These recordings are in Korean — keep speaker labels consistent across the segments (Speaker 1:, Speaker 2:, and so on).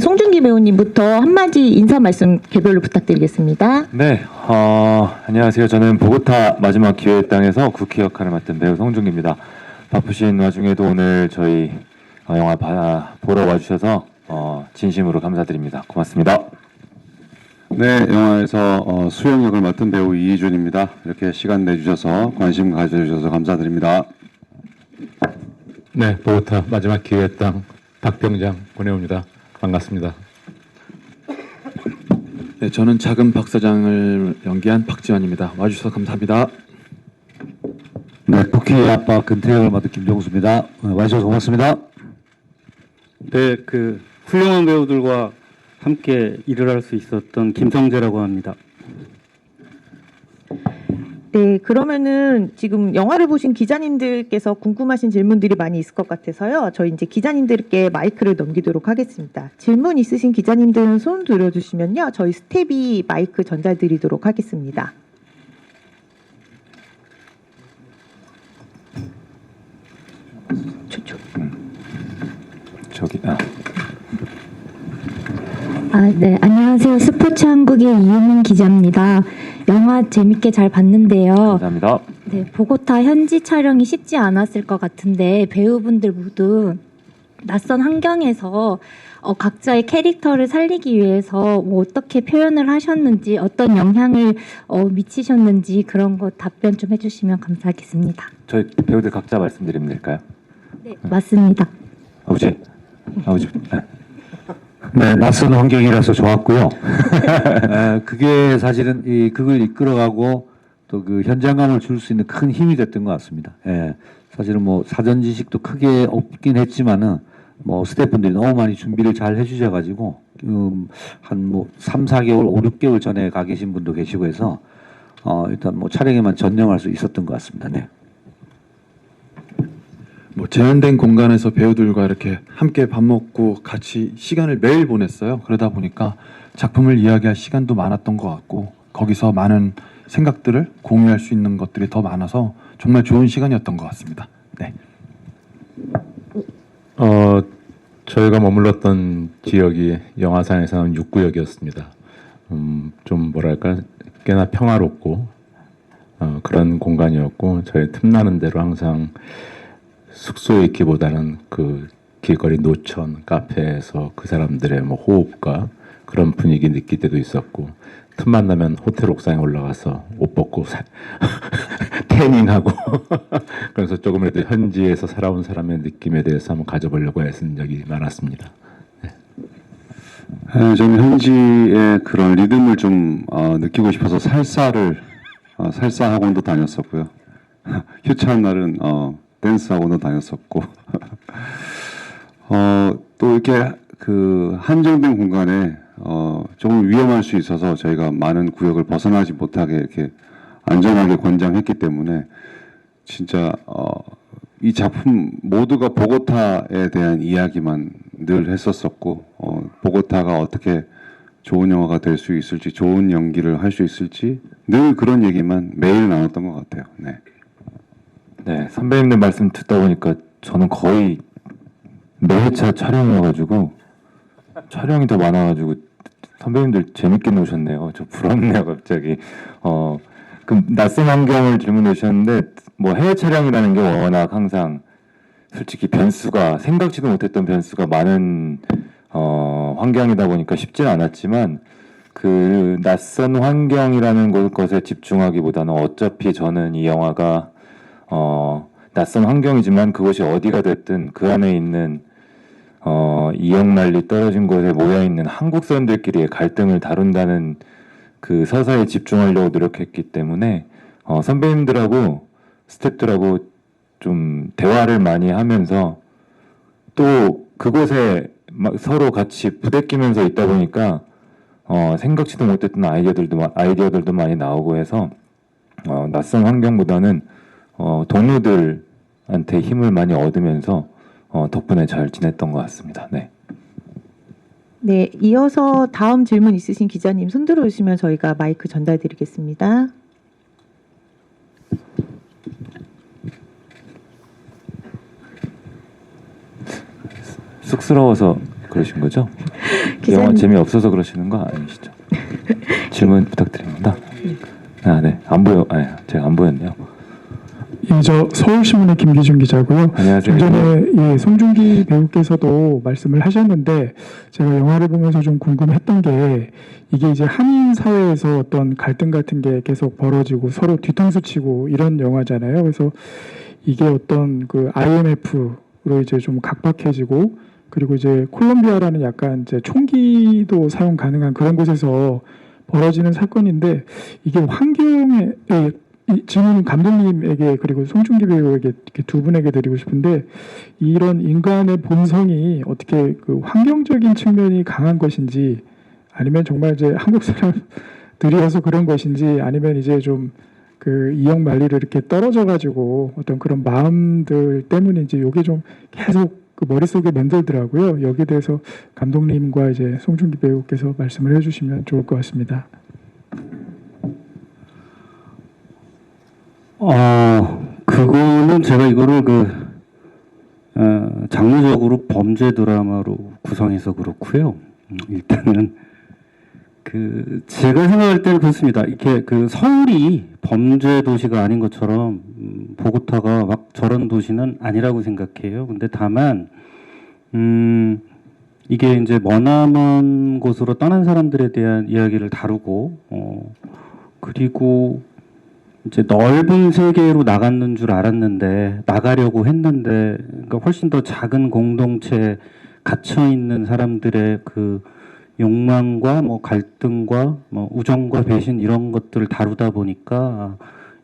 Speaker 1: 송중기 배우님부터 한마디 인사 말씀 개별로 부탁드리겠습니다.
Speaker 2: 네, 안녕하세요. 저는 보고타 마지막 기회의 땅에서 국희 역할을 맡은 배우 송중기입니다. 바쁘신 와중에도 오늘 저희 영화 보러 와주셔서 진심으로 감사드립니다. 고맙습니다.
Speaker 3: 네, 영화에서 수영 역을 맡은 배우 이희준입니다. 이렇게 시간 내주셔서 관심 가져주셔서 감사드립니다.
Speaker 4: 네, 보고타 마지막 기회의 땅 박병장 권혜우입니다. 반갑습니다.
Speaker 5: 네, 저는 작은 박사장을 연기한 박지환입니다. 와주셔서 감사합니다.
Speaker 6: 네, 국희 아빠 근태혁을 맡은 김정수입니다. 와주셔서 고맙습니다.
Speaker 7: 네, 훌륭한 배우들과 함께 일을 할 수 있었던 김성재라고 합니다.
Speaker 1: 네, 그러면은 지금 영화를 보신 기자님들께서 궁금하신 질문들이 많이 있을 것 같아서요. 저희 이제 기자님들께 마이크를 넘기도록 하겠습니다. 질문 있으신 기자님들은 손 들어주시면요. 저희 스텝이 마이크 전달드리도록 하겠습니다.
Speaker 2: 저기
Speaker 8: 네, 안녕하세요. 스포츠 한국의 이유민 기자입니다. 영화 재밌게 잘 봤는데요.
Speaker 2: 감사합니다.
Speaker 8: 네, 보고타 현지 촬영이 쉽지 않았을 것 같은데 배우분들 모두 낯선 환경에서 각자의 캐릭터를 살리기 위해서 어떻게 표현을 하셨는지, 어떤 영향을 미치셨는지 그런 거 답변 좀 해주시면 감사하겠습니다.
Speaker 2: 저희 배우들 각자 말씀드리면 될까요?
Speaker 8: 네, 맞습니다.
Speaker 2: 아버지.
Speaker 6: 네, 낯선 환경이라서 좋았고요. 그게 사실은 그걸 이끌어가고 또 그 현장감을 줄 수 있는 큰 힘이 됐던 것 같습니다. 예, 사실은 뭐 사전 지식도 크게 없긴 했지만은 뭐 스태프분들이 너무 많이 준비를 잘 해주셔가지고 한 뭐 3, 4개월, 5, 6개월 전에 가 계신 분도 계시고 해서 일단 뭐 촬영에만 전념할 수 있었던 것 같습니다. 네.
Speaker 5: 뭐 제한된 공간에서 배우들과 이렇게 함께 밥 먹고 같이 시간을 매일 보냈어요. 그러다 보니까 작품을 이야기할 시간도 많았던 것 같고 거기서 많은 생각들을 공유할 수 있는 것들이 더 많아서 정말 좋은 시간이었던 것 같습니다. 네.
Speaker 4: 저희가 머물렀던 지역이 영화상에서는 6구역이었습니다. 좀 뭐랄까 꽤나 평화롭고 그런 공간이었고 저희 틈나는 대로 항상 숙소에 있기보다는 그 길거리 노천 카페에서 그 사람들의 뭐 호흡과 그런 분위기 느낄 때도 있었고 틈만 나면 호텔 옥상에 올라가서 옷 벗고 태닝하고 그래서 조금이라도 현지에서 살아온 사람의 느낌에 대해서 한번 가져보려고 애쓴 적이 많았습니다. 네.
Speaker 3: 저는 현지의 그런 리듬을 좀 느끼고 싶어서 살사 학원도 다녔었고요. 휴차한 날은 댄스 학원도 다녔었고 또 이렇게 그 한정된 공간에 조금 위험할 수 있어서 저희가 많은 구역을 벗어나지 못하게 이렇게 안전하게 권장했기 때문에 진짜 이 작품 모두가 보고타에 대한 이야기만 늘 했었었고 보고타가 어떻게 좋은 영화가 될 수 있을지 좋은 연기를 할 수 있을지 늘 그런 얘기만 매일 나눴던 것 같아요. 네.
Speaker 2: 네, 선배님들 말씀 듣다 보니까 저는 거의 매 회차 촬영이어가지고 촬영이 더 많아가지고 선배님들 재밌게 노셨네요. 저 부럽네요, 갑자기. 그럼 낯선 환경을 질문해 주셨는데 뭐 해외 촬영이라는 게 워낙 항상 솔직히 변수가 생각지도 못했던 변수가 많은 환경이다 보니까 쉽지는 않았지만 그 낯선 환경이라는 것에 집중하기보다는 어차피 저는 이 영화가 낯선 환경이지만 그것이 어디가 됐든 그 안에 있는 이역날리 떨어진 곳에 모여있는 한국 사람들끼리의 갈등을 다룬다는 그 서사에 집중하려고 노력했기 때문에 선배님들하고 스태프들하고 좀 대화를 많이 하면서 또 그곳에 막 서로 같이 부대끼면서 있다 보니까 생각지도 못했던 아이디어들도 많이 나오고 해서 낯선 환경보다는 동료들한테 힘을 많이 얻으면서 덕분에 잘 지냈던 것 같습니다. 네.
Speaker 1: 네, 이어서 다음 질문 있으신 기자님 손 들어주시면 저희가 마이크 전달드리겠습니다.
Speaker 2: 쑥스러워서 그러신 거죠? 영화
Speaker 1: 기자님.
Speaker 2: 재미없어서 그러시는 거 아니시죠? 질문 부탁드립니다. 아, 네. 안 보여. 아, 제가 안 보였네요.
Speaker 9: 예, 저 서울신문의 김기준 기자고요.
Speaker 2: 안녕하세요.
Speaker 9: 좀 전에 예, 송중기 배우께서도 말씀을 하셨는데 제가 영화를 보면서 좀 궁금했던 게 이게 이제 한인 사회에서 어떤 갈등 같은 게 계속 벌어지고 서로 뒤통수 치고 이런 영화잖아요. 그래서 이게 어떤 그 IMF로 이제 좀 각박해지고 그리고 이제 콜롬비아라는 약간 이제 총기도 사용 가능한 그런 곳에서 벌어지는 사건인데 이게 환경에 이 질문은 감독님에게 그리고 송중기 배우에게 이렇게 두 분에게 드리고 싶은데 이런 인간의 본성이 어떻게 그 환경적인 측면이 강한 것인지 아니면 정말 이제 한국 사람들이어서 그런 것인지 아니면 이제 좀 그 이형 만리를 이렇게 떨어져 가지고 어떤 그런 마음들 때문인지 이게 좀 계속 그 머릿속에 맴돌더라고요. 여기에 대해서 감독님과 이제 송중기 배우께서 말씀을 해주시면 좋을 것 같습니다.
Speaker 7: 그거는 제가 이거를 장르적으로 범죄 드라마로 구성해서 그렇고요. 일단은 제가 생각할 때는 그렇습니다. 이렇게 서울이 범죄 도시가 아닌 것처럼 보고타가 막 저런 도시는 아니라고 생각해요. 근데 다만 이게 이제 머나먼 곳으로 떠난 사람들에 대한 이야기를 다루고 그리고 이제 넓은 세계로 나갔는 줄 알았는데 나가려고 했는데 그러니까 훨씬 더 작은 공동체에 갇혀 있는 사람들의 그 욕망과 뭐 갈등과 뭐 우정과 배신 이런 것들을 다루다 보니까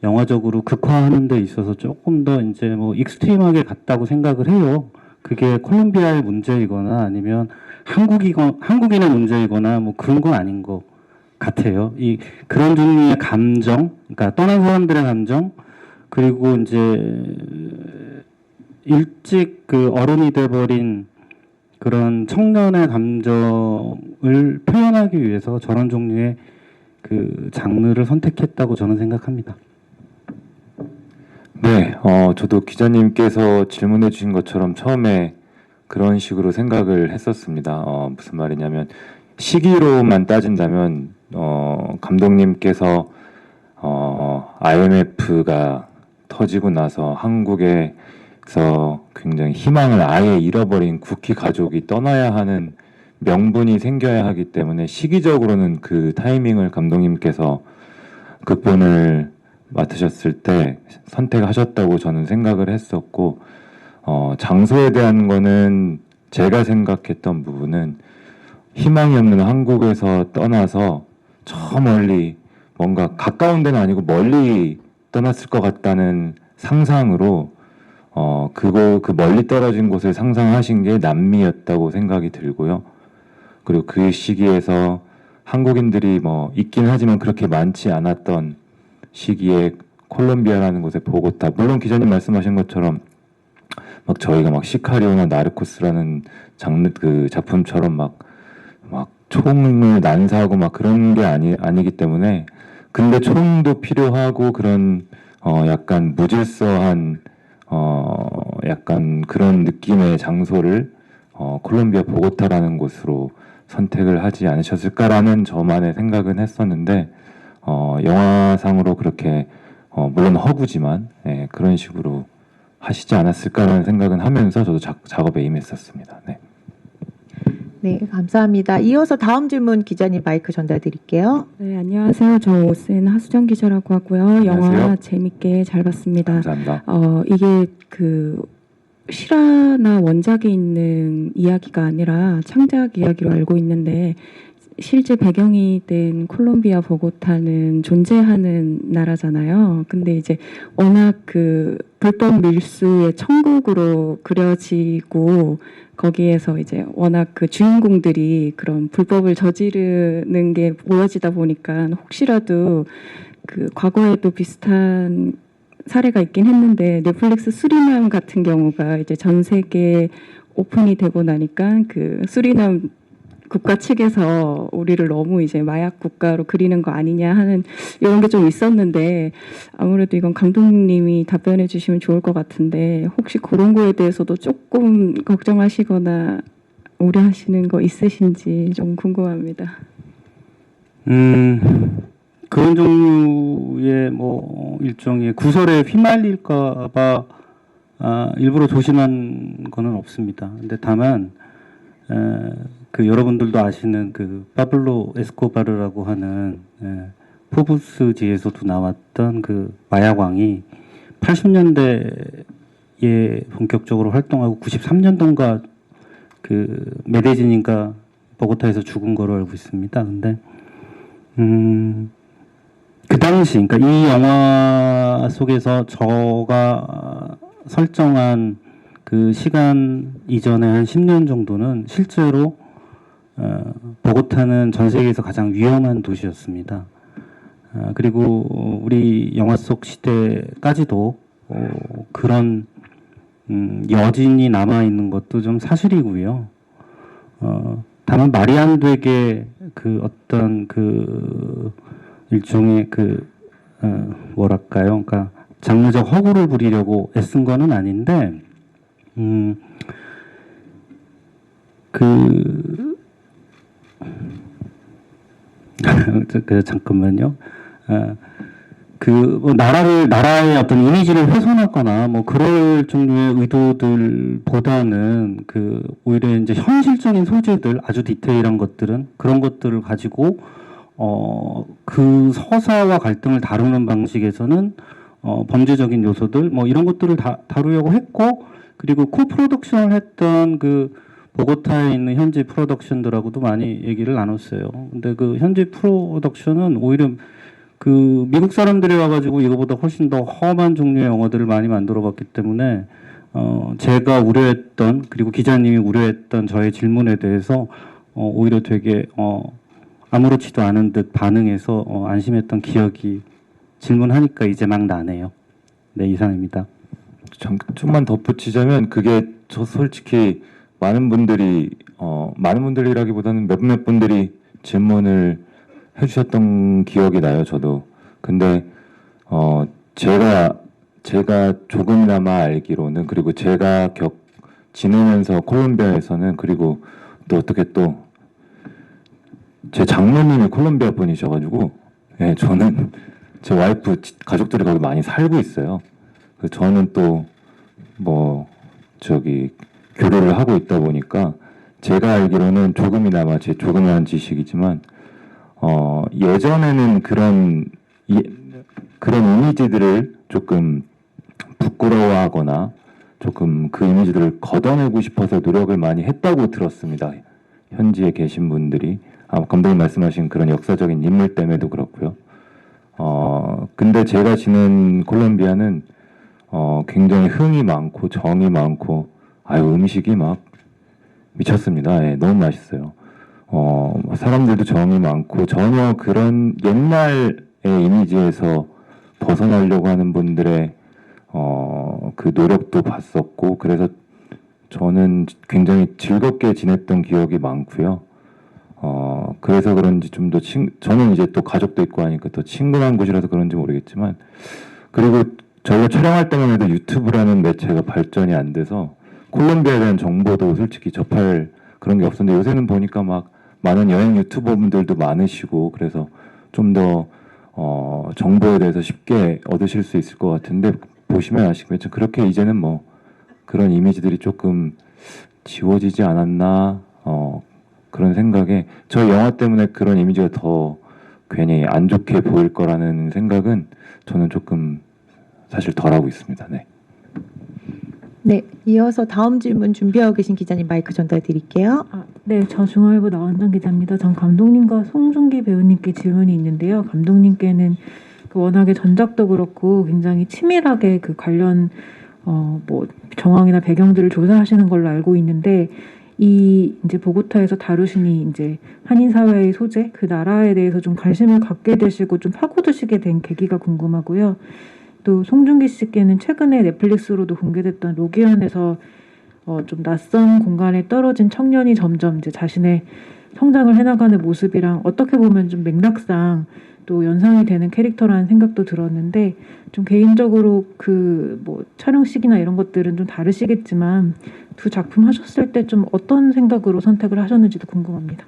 Speaker 7: 영화적으로 극화하는 데 있어서 조금 더 이제 뭐 익스트림하게 갔다고 생각을 해요. 그게 콜롬비아의 문제이거나 아니면 한국인의 문제이거나 뭐 그런 건 아닌 것 같아요. 그런 종류의 감정, 그러니까 떠난 사람들의 감정, 그리고 이제 일찍 어른이 돼버린 그런 청년의 감정을 표현하기 위해서 저런 종류의 장르를 선택했다고 저는 생각합니다.
Speaker 2: 네, 저도 기자님께서 질문해 주신 것처럼 처음에 그런 식으로 생각을 했었습니다. 무슨 말이냐면 시기로만 따진다면 감독님께서 IMF가 터지고 나서 한국에서 굉장히 희망을 아예 잃어버린 국희 가족이 떠나야 하는 명분이 생겨야 하기 때문에 시기적으로는 그 타이밍을 감독님께서 극본을 맡으셨을 때 선택하셨다고 저는 생각을 했었고 장소에 대한 거는 제가 생각했던 부분은 희망이 없는 한국에서 떠나서 저 멀리 뭔가 가까운 데는 아니고 멀리 떠났을 것 같다는 상상으로 그 멀리 떨어진 곳을 상상하신 게 남미였다고 생각이 들고요. 그리고 그 시기에서 한국인들이 뭐 있긴 하지만 그렇게 많지 않았던 시기에 콜롬비아라는 곳에 보고타, 물론 기자님 말씀하신 것처럼 막 저희가 막 시카리오나 나르코스라는 장르 작품처럼 막 총을 난사하고 막 그런 게 아니기 때문에 근데 총도 필요하고 그런 약간 무질서한 약간 그런 느낌의 장소를 콜롬비아 보고타라는 곳으로 선택을 하지 않으셨을까라는 저만의 생각은 했었는데 영화상으로 그렇게 물론 허구지만 그런 식으로 하시지 않았을까라는 생각은 하면서 저도 작업에 임했었습니다. 네.
Speaker 1: 네, 감사합니다. 이어서 다음 질문 기자님 마이크 전달드릴게요.
Speaker 10: 네, 안녕하세요. 저 오스N 하수정 기자라고 하고요. 영화
Speaker 2: 안녕하세요.
Speaker 10: 재밌게 잘 봤습니다.
Speaker 2: 감사합니다.
Speaker 10: 이게 실화나 원작에 있는 이야기가 아니라 창작 이야기로 알고 있는데 실제 배경이 된 콜롬비아 보고타는 존재하는 나라잖아요. 근데 이제 워낙 불법 밀수의 천국으로 그려지고 거기에서 이제 워낙 주인공들이 그런 불법을 저지르는 게 보여지다 보니까 혹시라도 과거에도 비슷한 사례가 있긴 했는데 넷플릭스 수리남 같은 경우가 이제 전 세계 오픈이 되고 나니까 수리남 국가 측에서 우리를 너무 이제 마약 국가로 그리는 거 아니냐 하는 이런 게 좀 있었는데 아무래도 이건 감독님이 답변해 주시면 좋을 것 같은데 혹시 그런 거에 대해서도 조금 걱정하시거나 우려하시는 거 있으신지 좀 궁금합니다.
Speaker 7: 그런 종류의 뭐 일종의 구설에 휘말릴까봐 일부러 조심한 거는 없습니다. 근데 다만 그 여러분들도 아시는 그 파블로 에스코바르라고 하는 포브스지에서도 나왔던 그 마약왕이 80년대에 본격적으로 활동하고 93년도인가 그 메데진인가 보고타에서 죽은 거로 알고 있습니다. 근데 그 당시, 그러니까 이 영화 속에서 저가 설정한 그 시간 이전에 한 10년 정도는 실제로 보고타는 전 세계에서 가장 위험한 도시였습니다. 그리고 우리 영화 속 시대까지도 그런 여진이 남아 있는 것도 좀 사실이고요. 다만 말이 안 되게 그 어떤 그 일종의 그 뭐랄까요? 그러니까 장르적 허구를 부리려고 애쓴 거는 아닌데 잠깐만요. 뭐 나라의 어떤 이미지를 훼손하거나 뭐 그럴 종류의 의도들보다는 그 오히려 이제 현실적인 소재들 아주 디테일한 것들은 그런 것들을 가지고 그 서사와 갈등을 다루는 방식에서는 범죄적인 요소들 뭐 이런 것들을 다루려고 했고 그리고 코프로덕션을 했던 그 보고타에 있는 현지 프로덕션들하고도 많이 얘기를 나눴어요. 근데 그 현지 프로덕션은 오히려 그 미국 사람들이 와가지고 이거보다 훨씬 더 험한 종류의 영화들을 많이 만들어봤기 때문에 제가 우려했던 그리고 기자님이 우려했던 저의 질문에 대해서 오히려 되게 아무렇지도 않은 듯 반응해서 안심했던 기억이 질문하니까 이제 막 나네요. 네, 이상입니다.
Speaker 2: 좀만 덧붙이자면 그게 저 솔직히 많은 분들이라기보다는 몇몇 분들이 질문을 해주셨던 기억이 나요, 저도. 근데 제가 조금이나마 알기로는 그리고 제가 지내면서 콜롬비아에서는 그리고 또 어떻게 또 제 장모님이 콜롬비아 분이셔가지고 예, 저는 제 와이프 가족들이 거기 많이 살고 있어요. 그래서 저는 또 뭐 저기 교류를 하고 있다 보니까 제가 알기로는 조금이나마 제 조그마한 지식이지만 예전에는 그런 이미지들을 조금 부끄러워하거나 조금 그 이미지들을 걷어내고 싶어서 노력을 많이 했다고 들었습니다. 현지에 계신 분들이 감독님 말씀하신 그런 역사적인 인물 때문에도 그렇고요. 근데 제가 지낸 콜롬비아는 굉장히 흥이 많고 정이 많고 음식이 막 미쳤습니다. 예, 너무 맛있어요. 사람들도 정이 많고 전혀 그런 옛날의 이미지에서 벗어나려고 하는 분들의 그 노력도 봤었고 그래서 저는 굉장히 즐겁게 지냈던 기억이 많고요. 그래서 그런지 좀 더 저는 이제 또 가족도 있고 하니까 더 친근한 곳이라서 그런지 모르겠지만 그리고 저희가 촬영할 때만 해도 유튜브라는 매체가 발전이 안 돼서 콜롬비아에 대한 정보도 솔직히 접할 그런 게 없었는데 요새는 보니까 막 많은 여행 유튜버분들도 많으시고 그래서 좀 더 정보에 대해서 쉽게 얻으실 수 있을 것 같은데 보시면 아시겠지만 그렇게 이제는 뭐 그런 이미지들이 조금 지워지지 않았나 그런 생각에 저희 영화 때문에 그런 이미지가 더 괜히 안 좋게 보일 거라는 생각은 저는 조금 사실 덜하고 있습니다. 네.
Speaker 1: 네, 이어서 다음 질문 준비하고 계신 기자님 마이크 전달 드릴게요.
Speaker 11: 네, 저 중앙일보 나원정 기자입니다. 전 감독님과 송중기 배우님께 질문이 있는데요. 감독님께는 그 워낙에 전작도 그렇고 굉장히 치밀하게 그 관련 뭐 정황이나 배경들을 조사하시는 걸로 알고 있는데 이 이제 보고타에서 다루시니 이제 한인 사회의 소재 그 나라에 대해서 좀 관심을 갖게 되시고 좀 파고드시게 된 계기가 궁금하고요. 또 송중기 씨께는 최근에 넷플릭스로도 공개됐던 로기언에서 좀 낯선 공간에 떨어진 청년이 점점 이제 자신의 성장을 해나가는 모습이랑 어떻게 보면 좀 맥락상 또 연상이 되는 캐릭터라는 생각도 들었는데 좀 개인적으로 그 뭐 촬영식이나 이런 것들은 좀 다르시겠지만 두 작품 하셨을 때 좀 어떤 생각으로 선택을 하셨는지도 궁금합니다.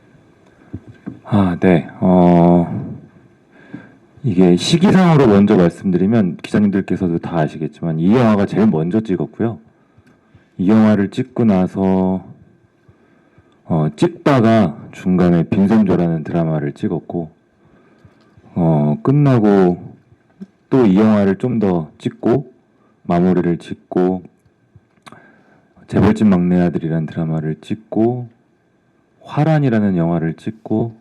Speaker 2: 네. 이게 시기상으로 먼저 말씀드리면 기자님들께서도 다 아시겠지만 이 영화가 제일 먼저 찍었고요. 이 영화를 찍고 나서 찍다가 중간에 빈손조라는 드라마를 찍었고 끝나고 또 이 영화를 좀 더 찍고 마무리를 짓고 재벌집 막내 아들이라는 드라마를 찍고 화란이라는 영화를 찍고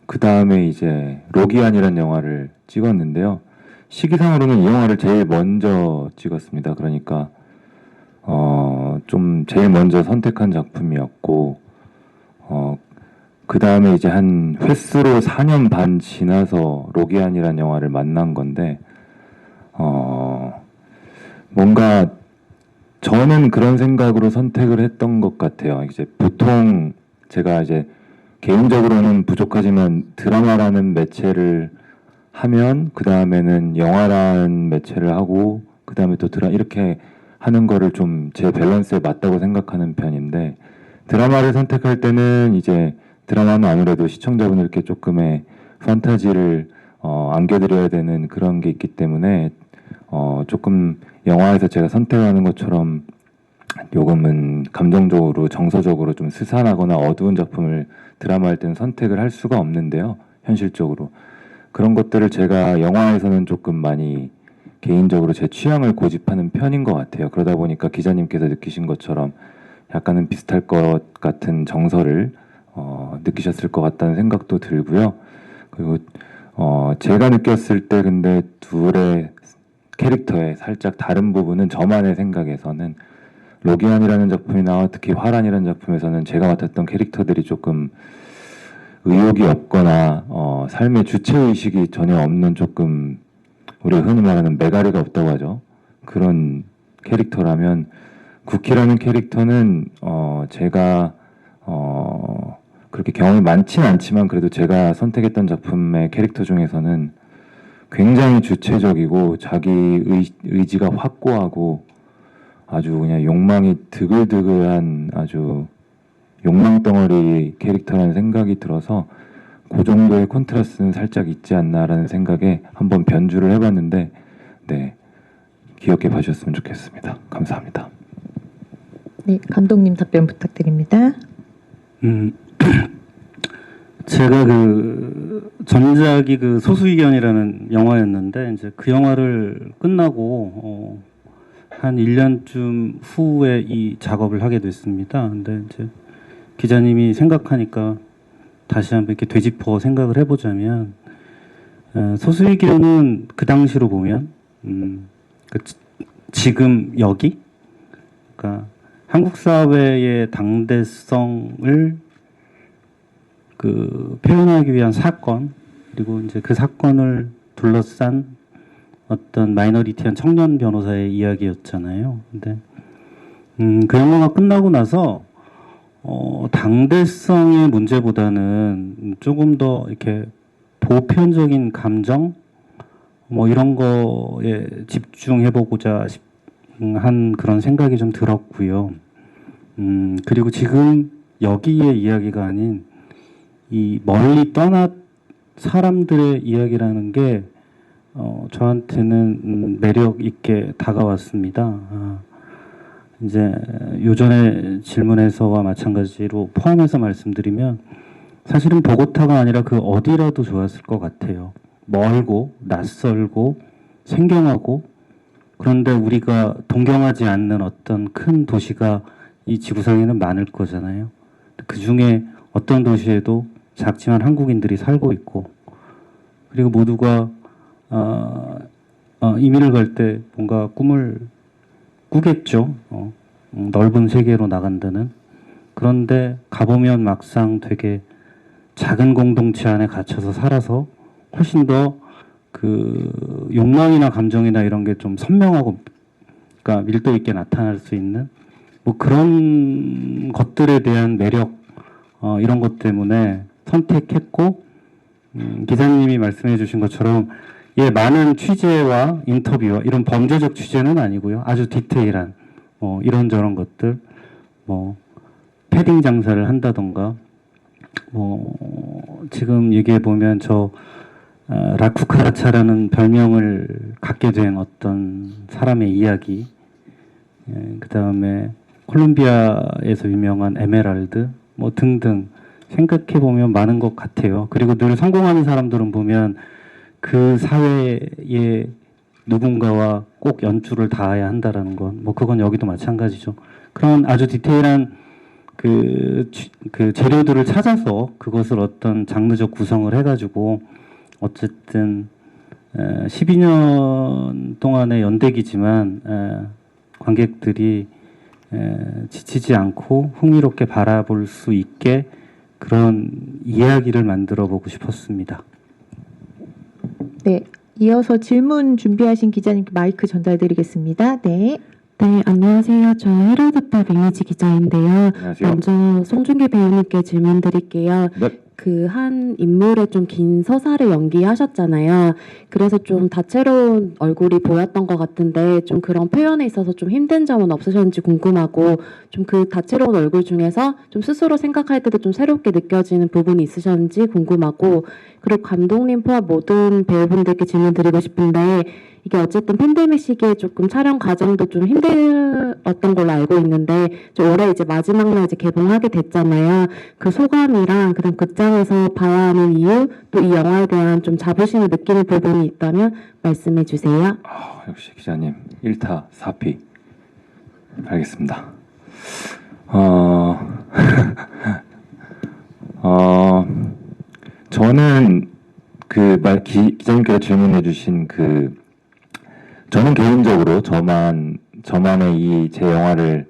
Speaker 2: 그 다음에 이제 로기안이라는 영화를 찍었는데요. 시기상으로는 이 영화를 제일 먼저 찍었습니다. 그러니까 좀 제일 먼저 선택한 작품이었고 그 다음에 이제 한 횟수로 4년 반 지나서 로기안이라는 영화를 만난 건데 뭔가 저는 그런 생각으로 선택을 했던 것 같아요. 이제 보통 제가 이제 개인적으로는 부족하지만 드라마라는 매체를 하면 그 다음에는 영화라는 매체를 하고 그 다음에 또 이렇게 하는 거를 좀 제 밸런스에 맞다고 생각하는 편인데 드라마를 선택할 때는 이제 드라마는 아무래도 시청자분들께 조금의 판타지를 안겨드려야 되는 그런 게 있기 때문에 조금 영화에서 제가 선택하는 것처럼 요금은 감정적으로 정서적으로 좀 스산하거나 어두운 작품을 드라마 할 때는 선택을 할 수가 없는데요. 현실적으로 그런 것들을 제가 영화에서는 조금 많이 개인적으로 제 취향을 고집하는 편인 것 같아요. 그러다 보니까 기자님께서 느끼신 것처럼 약간은 비슷할 것 같은 정서를 느끼셨을 것 같다는 생각도 들고요. 그리고 제가 느꼈을 때 근데 둘의 캐릭터의 살짝 다른 부분은 저만의 생각에서는 로기안이라는 작품이나 특히 화란이라는 작품에서는 제가 맡았던 캐릭터들이 조금 의욕이 없거나 삶의 주체의식이 전혀 없는 조금 우리가 흔히 말하는 메가리가 없다고 하죠. 그런 캐릭터라면 구키라는 캐릭터는 제가 그렇게 경험이 많지는 않지만 그래도 제가 선택했던 작품의 캐릭터 중에서는 굉장히 주체적이고 자기 의지가 확고하고 아주 그냥 욕망이 드글드글한 아주 욕망덩어리 캐릭터라는 생각이 들어서 그 정도의 콘트라스는 살짝 있지 않나라는 생각에 한번 변주를 해봤는데 네, 기억해 봐주셨으면 좋겠습니다. 감사합니다.
Speaker 1: 네, 감독님 답변 부탁드립니다.
Speaker 7: 제가 그 전작이 그 소수의견이라는 영화였는데 이제 그 영화를 끝나고 한 1년쯤 후에 이 작업을 하게 됐습니다. 근데 이제 기자님이 생각하니까 다시 한번 이렇게 되짚어 생각을 해보자면 소수의견은 그 당시로 보면 지금 여기 그러니까 한국 사회의 당대성을 그 표현하기 위한 사건 그리고 이제 그 사건을 둘러싼 어떤 마이너리티한 청년 변호사의 이야기였잖아요. 근데 그 영화가 끝나고 나서 당대성의 문제보다는 조금 더 이렇게 보편적인 감정 뭐 이런 거에 집중해보고자 한 그런 생각이 좀 들었고요. 그리고 지금 여기의 이야기가 아닌 이 멀리 떠난 사람들의 이야기라는 게 저한테는 매력 있게 다가왔습니다. 이제 요전에 질문에서와 마찬가지로 포함해서 말씀드리면 사실은 보고타가 아니라 그 어디라도 좋았을 것 같아요. 멀고 낯설고 생경하고 그런데 우리가 동경하지 않는 어떤 큰 도시가 이 지구상에는 많을 거잖아요. 그 중에 어떤 도시에도 작지만 한국인들이 살고 있고 그리고 모두가 이민을 갈 때 뭔가 꿈을 꾸겠죠. 넓은 세계로 나간다는. 그런데 가보면 막상 되게 작은 공동체 안에 갇혀서 살아서 훨씬 더 그 욕망이나 감정이나 이런 게 좀 선명하고 그러니까 밀도 있게 나타날 수 있는 뭐 그런 것들에 대한 매력 이런 것 때문에 선택했고 기자님이 말씀해 주신 것처럼 많은 취재와 인터뷰와 이런 범죄적 취재는 아니고요. 아주 디테일한 이런저런 것들 패딩 장사를 한다던가 지금 얘기해 보면 라쿠카라차라는 별명을 갖게 된 어떤 사람의 이야기, 그 다음에 콜롬비아에서 유명한 에메랄드 등등 생각해 보면 많은 것 같아요. 그리고 늘 성공하는 사람들은 보면 그 사회에 누군가와 꼭 연줄을 닿아야 한다라는 건 그건 여기도 마찬가지죠. 그런 아주 디테일한 그 재료들을 찾아서 그것을 어떤 장르적 구성을 해가지고 어쨌든 12년 동안의 연대기지만 관객들이 지치지 않고 흥미롭게 바라볼 수 있게 그런 이야기를 만들어 보고 싶었습니다.
Speaker 1: 네, 이어서 질문 준비하신 기자님께 마이크 전달드리겠습니다. 네.
Speaker 12: 네, 안녕하세요. 저 헤럴드팝 이미지 기자인데요.
Speaker 2: 안녕하세요.
Speaker 12: 먼저 송중기 배우님께 질문 드릴게요.
Speaker 2: 네.
Speaker 12: 그 한 인물의 좀 긴 서사를 연기하셨잖아요. 그래서 좀 다채로운 얼굴이 보였던 것 같은데 좀 그런 표현에 있어서 좀 힘든 점은 없으셨는지 궁금하고 좀 그 다채로운 얼굴 중에서 좀 스스로 생각할 때도 좀 새롭게 느껴지는 부분이 있으셨는지 궁금하고 그리고 감독님 포함 모든 배우분들께 질문 드리고 싶은데 이게 어쨌든 팬데믹 시기에 조금 촬영 과정도 좀 힘들었던 걸로 알고 있는데 올해 이제 마지막 날 이제 개봉하게 됐잖아요. 그 소감이랑 그다음 극장에서 봐야 하는 이유 또 이 영화에 대한 좀 자부심을 느끼는 부분이 있다면 말씀해 주세요.
Speaker 2: 역시 기자님 1타 4피 알겠습니다. 저는 기자님께서 질문해주신 저는 개인적으로 저만의 제 영화를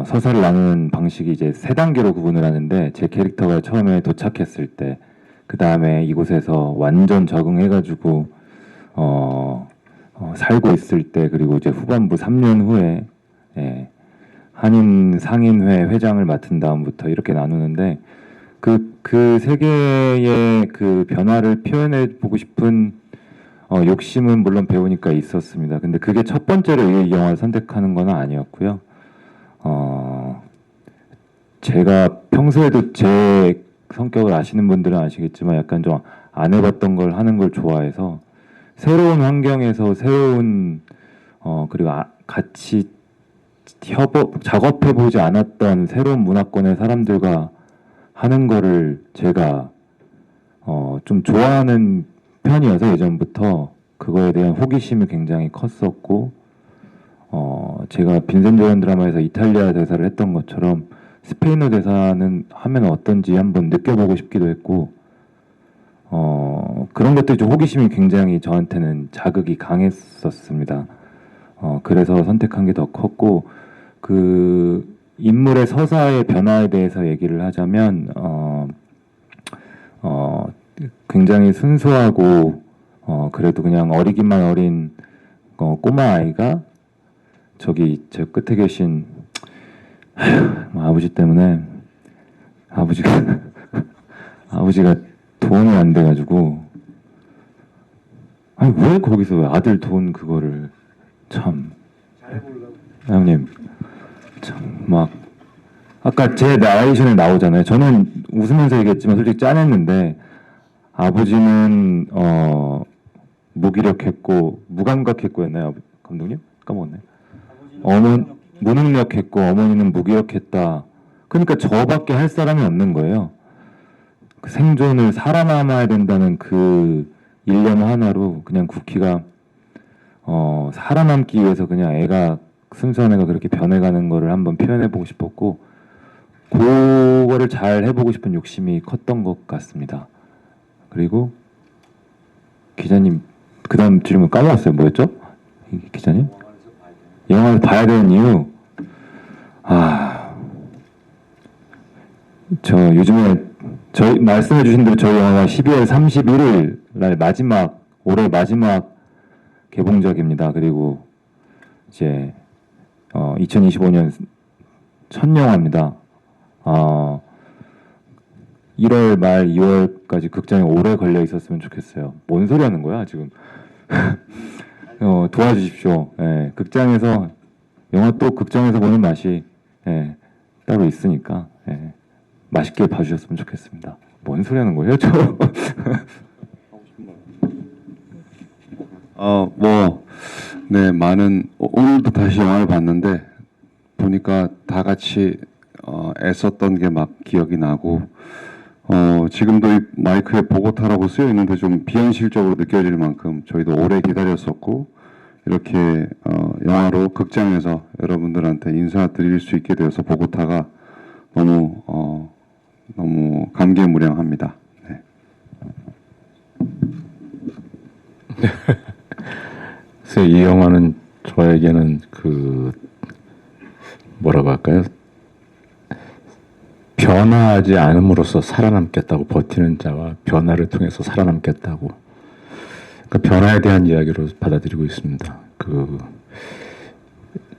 Speaker 2: 서사를 나누는 방식이 이제 3단계로 구분을 하는데 제 캐릭터가 처음에 도착했을 때, 그 다음에 이곳에서 완전 적응해가지고 살고 있을 때, 그리고 이제 후반부 3년 후에 한인 상인회 회장을 맡은 다음부터 이렇게 나누는데 그 세 개의 그 변화를 표현해 보고 싶은 욕심은 물론 배우니까 있었습니다. 근데 그게 첫 번째로 이 영화를 선택하는 건 아니었고요. 제가 평소에도 제 성격을 아시는 분들은 아시겠지만 약간 좀 안 해봤던 걸 하는 걸 좋아해서 새로운 환경에서 새로운 그리고 같이 작업해보지 않았던 새로운 문화권의 사람들과 하는 거를 제가 좀 좋아하는 편이어서 예전부터 그거에 대한 호기심이 굉장히 컸었고 제가 빈센조란 드라마에서 이탈리아 대사를 했던 것처럼 스페인어 대사는 하면 어떤지 한번 느껴보고 싶기도 했고 그런 것들이 좀 호기심이 굉장히 저한테는 자극이 강했었습니다. 그래서 선택한 게 더 컸고 그 인물의 서사의 변화에 대해서 얘기를 하자면 굉장히 순수하고 그래도 그냥 어리기만 어린 꼬마 아이가 저기 저 끝에 계신 아버지 때문에 아버지가 돈이 안 돼가지고 아니 왜 거기서 아들 돈 그거를 참 형님 참 막 아까 제 나레이션에 나오잖아요. 저는 웃으면서 얘기했지만 솔직히 짠했는데 아버지는 무기력했고 무감각했고였나요 감독님? 까먹었네. 무능력했고 어머니는 무기력했다. 그러니까 저밖에 할 사람이 없는 거예요. 그 생존을 살아남아야 된다는 그 일념 하나로 그냥 쿠키가 살아남기 위해서 그냥 애가 순수한 애가 그렇게 변해가는 거를 한번 표현해보고 싶었고 그거를 잘 해보고 싶은 욕심이 컸던 것 같습니다. 그리고 기자님 그 다음 질문 까먹었어요. 뭐였죠? 기자님? 영화를 봐야 되는 이유? 저 요즘에 말씀해 주신 대로 저희 영화가 12월 31일 날 올해 마지막 개봉작입니다. 그리고 이제 2025년 첫 영화입니다. 1월 말 2월까지 극장에 오래 걸려 있었으면 좋겠어요. 뭔 소리 하는 거야 지금? 도와주십시오. 예, 극장에서 영화 또 극장에서 보는 맛이 따로 있으니까 맛있게 봐주셨으면 좋겠습니다. 뭔 소리 하는 거예요, 저?
Speaker 3: 네, 오늘도 다시 영화를 봤는데 보니까 다 같이 애썼던 게 막 기억이 나고 지금도 이 마이크에 보고타라고 쓰여 있는데 좀 비현실적으로 느껴질 만큼 저희도 오래 기다렸었고 이렇게 영화로 극장에서 여러분들한테 인사드릴 수 있게 되어서 보고타가 너무 감개무량합니다. 네.
Speaker 4: 그래서 이 영화는 저에게는 뭐라고 할까요? 변화하지 않음으로써 살아남겠다고 버티는 자와 변화를 통해서 살아남겠다고. 그러니까 변화에 대한 이야기로 받아들이고 있습니다.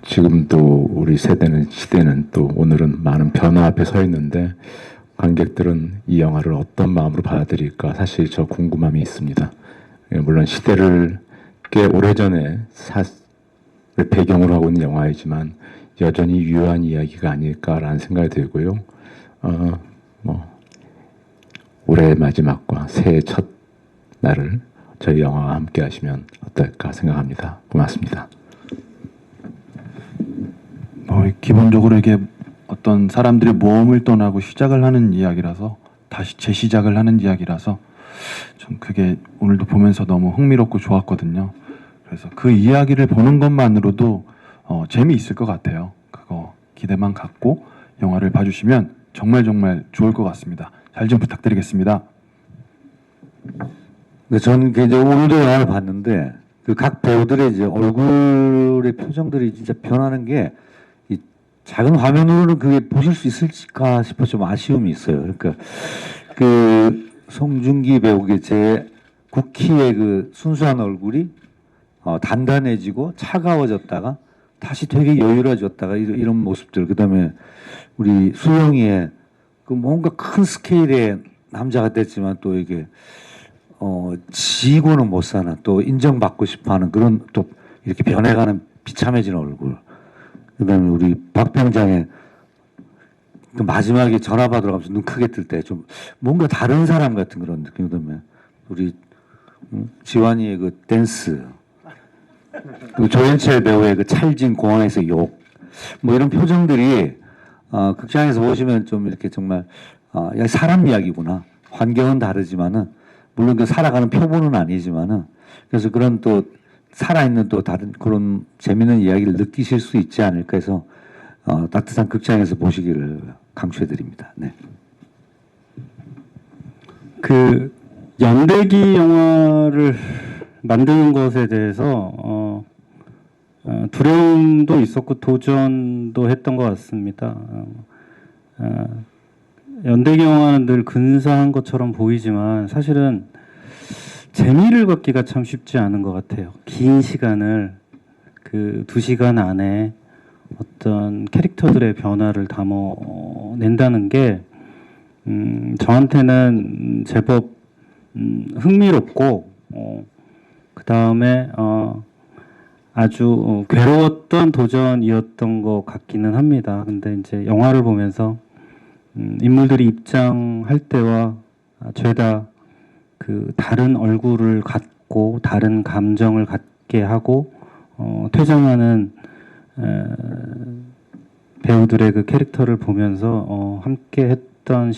Speaker 4: 지금도 우리 시대는 또 오늘은 많은 변화 앞에 서 있는데 관객들은 이 영화를 어떤 마음으로 받아들일까 사실 저 궁금함이 있습니다. 물론 시대를 꽤 오래전에 배경으로 하고 있는 영화이지만 여전히 유효한 이야기가 아닐까라는 생각이 들고요. 올해의 마지막과 새해 첫 날을 저희 영화와 함께 하시면 어떨까 생각합니다. 고맙습니다.
Speaker 5: 기본적으로 이게 어떤 사람들이 모험을 떠나고 시작을 하는 이야기라서 다시 재시작을 하는 이야기라서 좀 그게 오늘도 보면서 너무 흥미롭고 좋았거든요. 그래서 그 이야기를 보는 것만으로도 재미있을 것 같아요. 그거 기대만 갖고 영화를 봐주시면 정말 좋을 것 같습니다. 잘 좀 부탁드리겠습니다.
Speaker 6: 네, 저는 개인적으로 오늘도 영화를 봤는데 그 각 배우들의 이제 얼굴의 표정들이 진짜 변하는 게 이 작은 화면으로는 그게 보실 수 있을까 싶어 좀 아쉬움이 있어요. 그러니까 송중기 배우의 제 국희의 순수한 얼굴이 단단해지고 차가워졌다가 다시 되게 여유로워졌다가 이런 모습들. 그다음에 우리 수영이의 뭔가 큰 스케일의 남자가 됐지만 또 이게 지고는 못 사는 또 인정받고 싶어하는 그런 또 이렇게 변해가는 비참해진 얼굴. 그다음에 우리 박병장의 마지막에 전화 받으러 가면서 눈 크게 뜰 때 좀 뭔가 다른 사람 같은 그런 느낌. 그다음에 우리 지환이의 댄스. 조연철 배우의 찰진 공항에서 욕. 이런 표정들이 극장에서 보시면 좀 이렇게 정말 사람 이야기구나. 환경은 다르지만은 물론 살아가는 표본은 아니지만은 그래서 그런 또 살아있는 또 다른 그런 재미있는 이야기를 느끼실 수 있지 않을까 해서 따뜻한 극장에서 보시기를 강추해드립니다. 네.
Speaker 7: 연대기 영화를 만드는 것에 대해서 두려움도 있었고 도전도 했던 것 같습니다. 연대기 영화는 늘 근사한 것처럼 보이지만 사실은 재미를 갖기가 참 쉽지 않은 것 같아요. 긴 시간을 2시간 안에 어떤 캐릭터들의 변화를 담아낸다는 게 저한테는 제법 흥미롭고 그 다음에 아주 괴로웠던 도전이었던 것 같기는 합니다. 근데 이제 영화를 보면서 인물들이 입장할 때와 죄다 다른 얼굴을 갖고 다른 감정을 갖게 하고 퇴장하는 배우들의 그 캐릭터를 보면서 함께 했던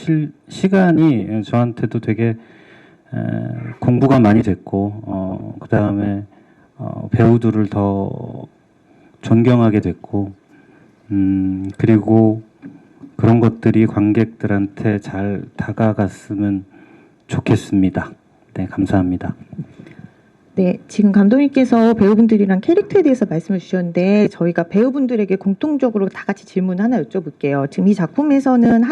Speaker 7: 시간이 저한테도 되게 공부가 많이 됐고 그 다음에 배우들을 더 존경하게 됐고 그리고 그런 것들이 관객들한테 잘 다가갔으면 좋겠습니다. 네, 감사합니다.
Speaker 1: 네, 지금 감독님께서 배우분들이랑 캐릭터에 대해서 말씀을 주셨는데 저희가 배우분들에게 공통적으로 다 같이 질문 하나 여쭤볼게요. 지금 이 작품에서는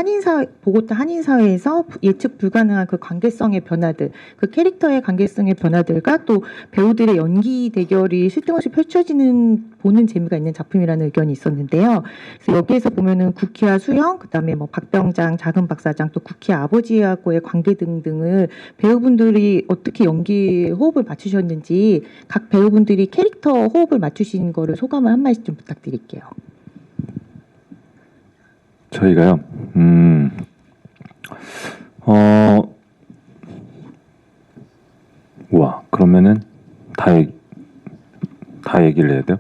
Speaker 1: 보고타 한인사회에서 예측 불가능한 그 관계성의 변화들, 그 캐릭터의 관계성의 변화들과 또 배우들의 연기 대결이 쉴 틈 없이 펼쳐지는 보는 재미가 있는 작품이라는 의견이 있었는데요. 그래서 여기에서 보면은 국희와 수영, 그다음에 뭐 박병장, 작은 박사장, 또 국희 아버지하고의 관계 등등을 배우분들이 어떻게 연기 호흡을 맞추셨는지 각 배우분들이 캐릭터 호흡을 맞추신 거를 소감을 한 말씀 좀 부탁드릴게요.
Speaker 2: 저희가요. 우와, 그러면은 다 얘기를 해야 돼요?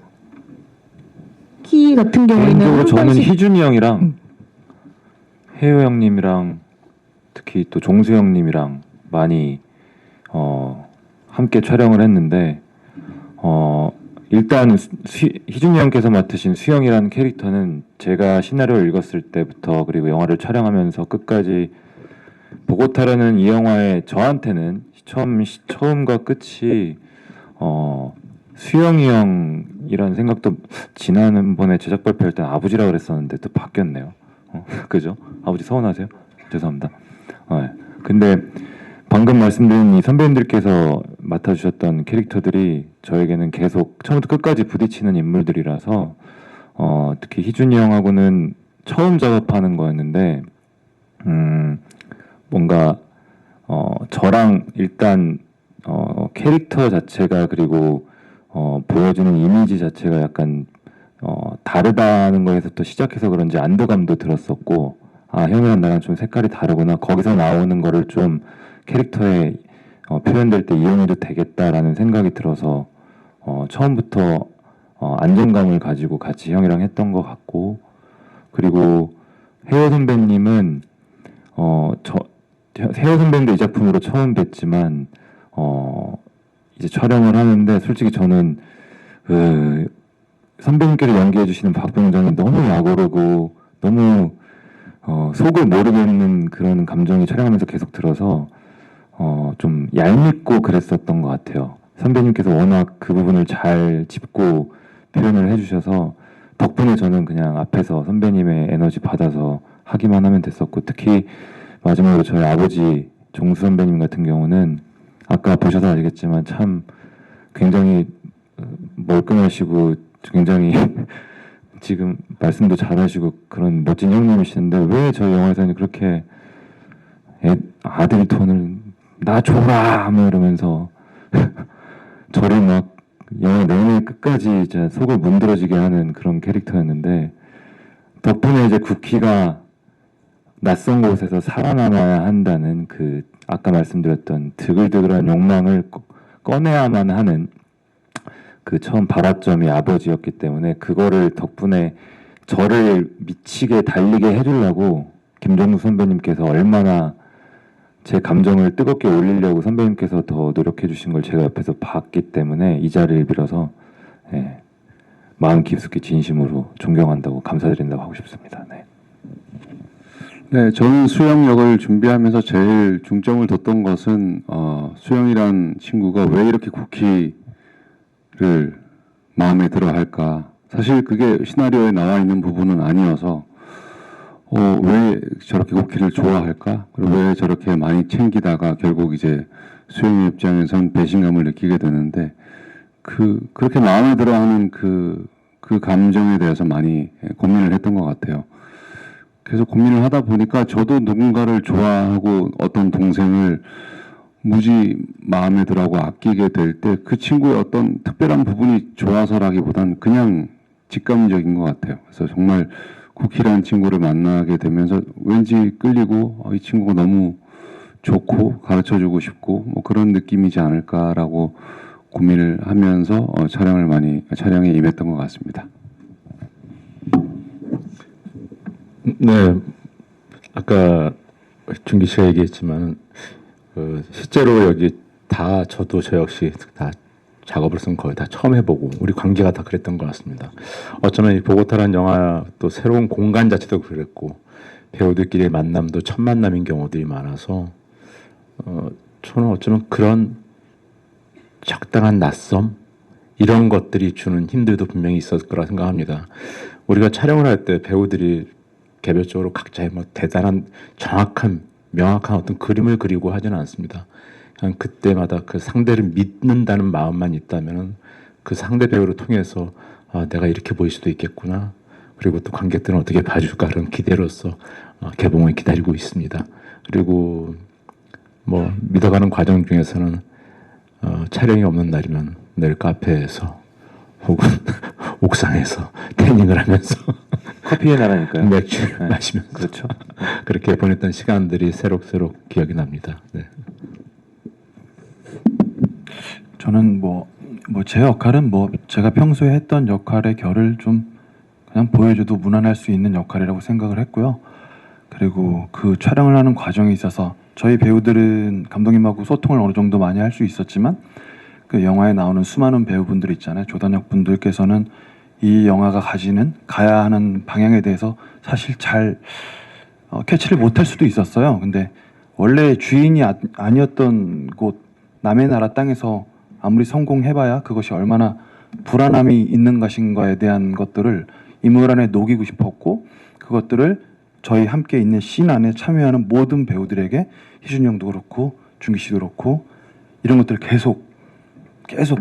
Speaker 1: 키 같은 경우에는
Speaker 2: 개인적으로
Speaker 1: 한
Speaker 2: 저는
Speaker 1: 번씩
Speaker 2: 희준이 형이랑 혜요 형님이랑 특히 또 종수 형님이랑 많이 함께 촬영을 했는데 일단 희준이 형께서 맡으신 수영이라는 캐릭터는 제가 시나리오를 읽었을 때부터 그리고 영화를 촬영하면서 끝까지 보고타라는 이 영화의 저한테는 처음과 끝이 수영이 형이라는 생각도 지난번에 제작 발표할 때는 아버지라고 그랬었는데 또 바뀌었네요. 그죠? 아버지 서운하세요? 죄송합니다. 근데 방금 말씀드린 이 선배님들께서 맡아주셨던 캐릭터들이 저에게는 계속 처음부터 끝까지 부딪히는 인물들이라서 특히 희준이 형하고는 처음 작업하는 거였는데 뭔가 저랑 일단 캐릭터 자체가 그리고 보여주는 이미지 자체가 약간 다르다는 거에서부터 시작해서 그런지 안도감도 들었었고 형이랑 나랑 좀 색깔이 다르구나 거기서 나오는 거를 좀 캐릭터에 표현될 때 이용해도 되겠다라는 생각이 들어서 처음부터 안정감을 가지고 같이 형이랑 했던 것 같고 그리고 혜호 선배님은 혜호 선배님도 이 작품으로 처음 뵀지만 이제 촬영을 하는데 솔직히 저는 선배님께서 연기해 주시는 박병장이 너무 약오르고 너무 속을 모르겠는 그런 감정이 촬영하면서 계속 들어서 좀 얄밉고 그랬었던 것 같아요. 선배님께서 워낙 그 부분을 잘 짚고 표현을 해주셔서 덕분에 저는 그냥 앞에서 선배님의 에너지 받아서 하기만 하면 됐었고 특히 마지막으로 저희 아버지 종수 선배님 같은 경우는 아까 보셔서 알겠지만 참 굉장히 멀끔하시고 굉장히 지금 말씀도 잘하시고 그런 멋진 형님이시는데 왜 저희 영화에서는 그렇게 아들 톤을 나 줘라 하며 이러면서 저를 막 영화 내내 끝까지 진짜 속을 문드러지게 하는 그런 캐릭터였는데 덕분에 이제 국희가 낯선 곳에서 살아남아야 한다는 그 아까 말씀드렸던 드글드글한 욕망을 꺼내야만 하는 그 처음 발화점이 아버지였기 때문에 그거를 덕분에 저를 미치게 달리게 해주려고 김종수 선배님께서 얼마나 제 감정을 뜨겁게 올리려고 선배님께서 더 노력해 주신 걸 제가 옆에서 봤기 때문에 이 자리를 빌어서 마음 깊숙이 진심으로 존경한다고 감사드린다고 하고 싶습니다.
Speaker 3: 네, 저는 수영 역을 준비하면서 제일 중점을 뒀던 것은 수영이란 친구가 왜 이렇게 국희를 마음에 들어 할까. 사실 그게 시나리오에 나와 있는 부분은 아니어서 왜 저렇게 국희를 좋아할까? 그리고 왜 저렇게 많이 챙기다가 결국 이제 수영의 입장에선 배신감을 느끼게 되는데 그렇게 마음에 들어하는 그 감정에 대해서 많이 고민을 했던 것 같아요. 계속 고민을 하다 보니까 저도 누군가를 좋아하고 어떤 동생을 무지 마음에 들어하고 아끼게 될 때 그 친구의 어떤 특별한 부분이 좋아서라기보단 그냥 직감적인 것 같아요. 그래서 정말 국희라는 친구를 만나게 되면서 왠지 끌리고 이 친구가 너무 좋고 가르쳐주고 싶고 뭐 그런 느낌이지 않을까라고 고민을 하면서 촬영에 임했던 것 같습니다.
Speaker 4: 네, 아까 준기 씨가 얘기했지만 실제로 여기 다 저도 저 역시 다 작업을 쓴 거의 다 처음 해보고 우리 관계가 다 그랬던 것 같습니다. 어쩌면 이 보고타라는 영화 또 새로운 공간 자체도 그랬고 배우들끼리의 만남도 첫 만남인 경우들이 많아서 저는 어쩌면 그런 적당한 낯섦 이런 것들이 주는 힘들도 분명히 있었을 거라 생각합니다. 우리가 촬영을 할 때 배우들이 개별적으로 각자의 뭐 대단한 정확한 명확한 어떤 그림을 그리고 하지는 않습니다. 그냥 그때마다 그 상대를 믿는다는 마음만 있다면은 그 상대 배우를 통해서 내가 이렇게 보일 수도 있겠구나. 그리고 또 관객들은 어떻게 봐줄까 그런 기대로서 개봉을 기다리고 있습니다. 그리고 뭐 믿어가는 과정 중에서는 촬영이 없는 날이면 늘 카페에서 혹은 옥상에서 태닝을 하면서
Speaker 2: 커피의 나라니까요.
Speaker 4: 맥주를
Speaker 2: 네.
Speaker 4: 마시면서
Speaker 2: 그렇죠.
Speaker 4: 그렇게 보냈던 시간들이 새록새록 기억이 납니다. 네.
Speaker 5: 저는 뭐 제 역할은 뭐 제가 평소에 했던 역할의 결을 좀 그냥 보여줘도 무난할 수 있는 역할이라고 생각을 했고요. 그리고 그 촬영을 하는 과정에 있어서 저희 배우들은 감독님하고 소통을 어느 정도 많이 할 수 있었지만 그 영화에 나오는 수많은 배우분들 있잖아요. 조단역 분들께서는 이 영화가 가야 하는 방향에 대해서 사실 잘 캐치를 못할 수도 있었어요. 근데 원래 주인이 아니었던 곳 남의 나라 땅에서 아무리 성공해봐야 그것이 얼마나 불안함이 있는 것인가에 대한 것들을 인물 안에 녹이고 싶었고 그것들을 저희 함께 있는 씬 안에 참여하는 모든 배우들에게 희준이 형도 그렇고 준기 씨도 그렇고 이런 것들을 계속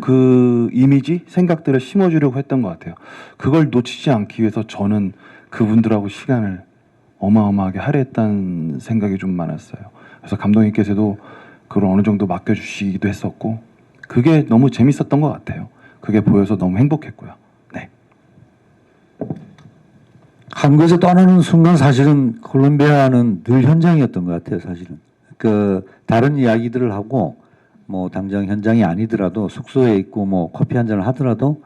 Speaker 5: 그 이미지, 생각들을 심어주려고 했던 것 같아요. 그걸 놓치지 않기 위해서 저는 그분들하고 시간을 어마어마하게 할애했다는 생각이 좀 많았어요. 그래서 감독님께서도 그걸 어느 정도 맡겨주시기도 했었고 그게 너무 재밌었던 것 같아요. 그게 보여서 너무 행복했고요. 네.
Speaker 6: 한국에서 떠나는 순간 사실은 콜롬비아는 늘 현장이었던 것 같아요. 사실은 그 다른 이야기들을 하고 뭐 당장 현장이 아니더라도 숙소에 있고 뭐 커피 한 잔을 하더라도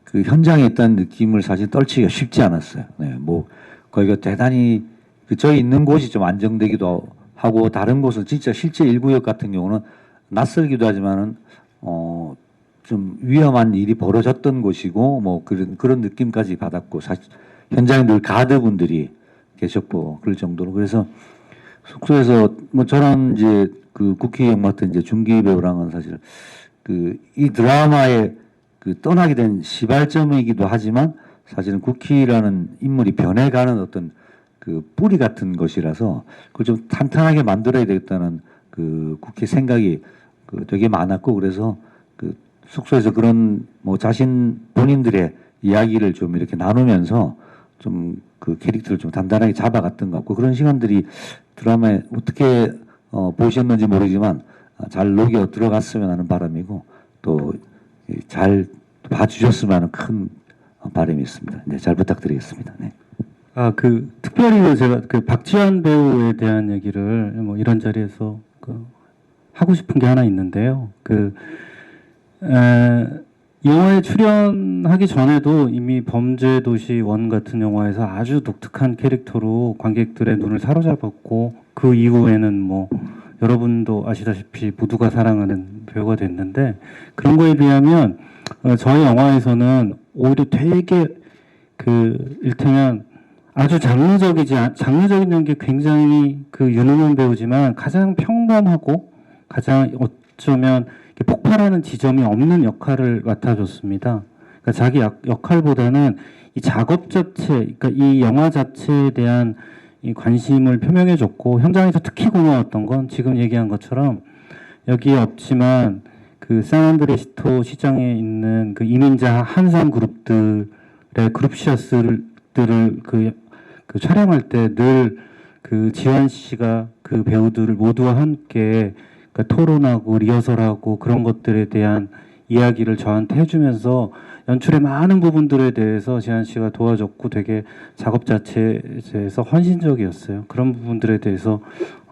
Speaker 6: 그 현장에 있다는 느낌을 사실 떨치기가 쉽지 않았어요. 네, 뭐 거기가 대단히 저희 있는 곳이 좀 안정되기도 하고 다른 곳은 진짜 실제 1구역 같은 경우는 낯설기도 하지만은 좀 위험한 일이 벌어졌던 곳이고 뭐 그런 느낌까지 받았고 사실 현장에 늘 가드분들이 계셨고 그럴 정도로 그래서 숙소에서 뭐 저랑 이제 그 국희 형 맡은 이제 준기 배우랑은 사실 그 이 드라마의 그 떠나게 된 시발점이기도 하지만 사실은 국희라는 인물이 변해가는 어떤 그 뿌리 같은 것이라서 그걸 좀 탄탄하게 만들어야 되겠다는 그 국희 생각이 그 되게 많았고 그래서 그 숙소에서 그런 뭐 자신 본인들의 이야기를 좀 이렇게 나누면서 좀 그 캐릭터를 좀 단단하게 잡아갔던 것 같고 그런 시간들이 드라마에 어떻게 보셨는지 모르지만 잘 녹여 들어갔으면 하는 바람이고 또 잘 봐주셨으면 하는 큰 바람이 있습니다. 네, 잘 부탁드리겠습니다. 네.
Speaker 7: 그 특별히 제가 그 박지환 배우에 대한 얘기를 뭐 이런 자리에서 하고 싶은 게 하나 있는데요. 영화에 출연하기 전에도 이미 범죄도시 1 같은 영화에서 아주 독특한 캐릭터로 관객들의 눈을 사로잡았고 그 이후에는 뭐 여러분도 아시다시피 모두가 사랑하는 배우가 됐는데 그런 거에 비하면 저희 영화에서는 오히려 되게 일테면 아주 장르적인 연기 굉장히 유능한 배우지만 가장 평범하고 가장 어쩌면 폭발하는 지점이 없는 역할을 맡아줬습니다. 그러니까 자기 역할보다는 이 작업 자체, 그러니까 이 영화 자체에 대한 이 관심을 표명해줬고 현장에서 특히 고마웠던 건 지금 얘기한 것처럼 여기에 없지만 그 샌안드레시토 시장에 있는 그 이민자 한산 그룹들의 그룹시어스들을 그 촬영할 때 늘 그 지환 씨가 그 배우들을 모두와 함께 그러니까 토론하고 리허설하고 그런 것들에 대한 이야기를 저한테 해주면서 연출의 많은 부분들에 대해서 지한 씨가 도와줬고 되게 작업 자체에서 헌신적이었어요. 그런 부분들에 대해서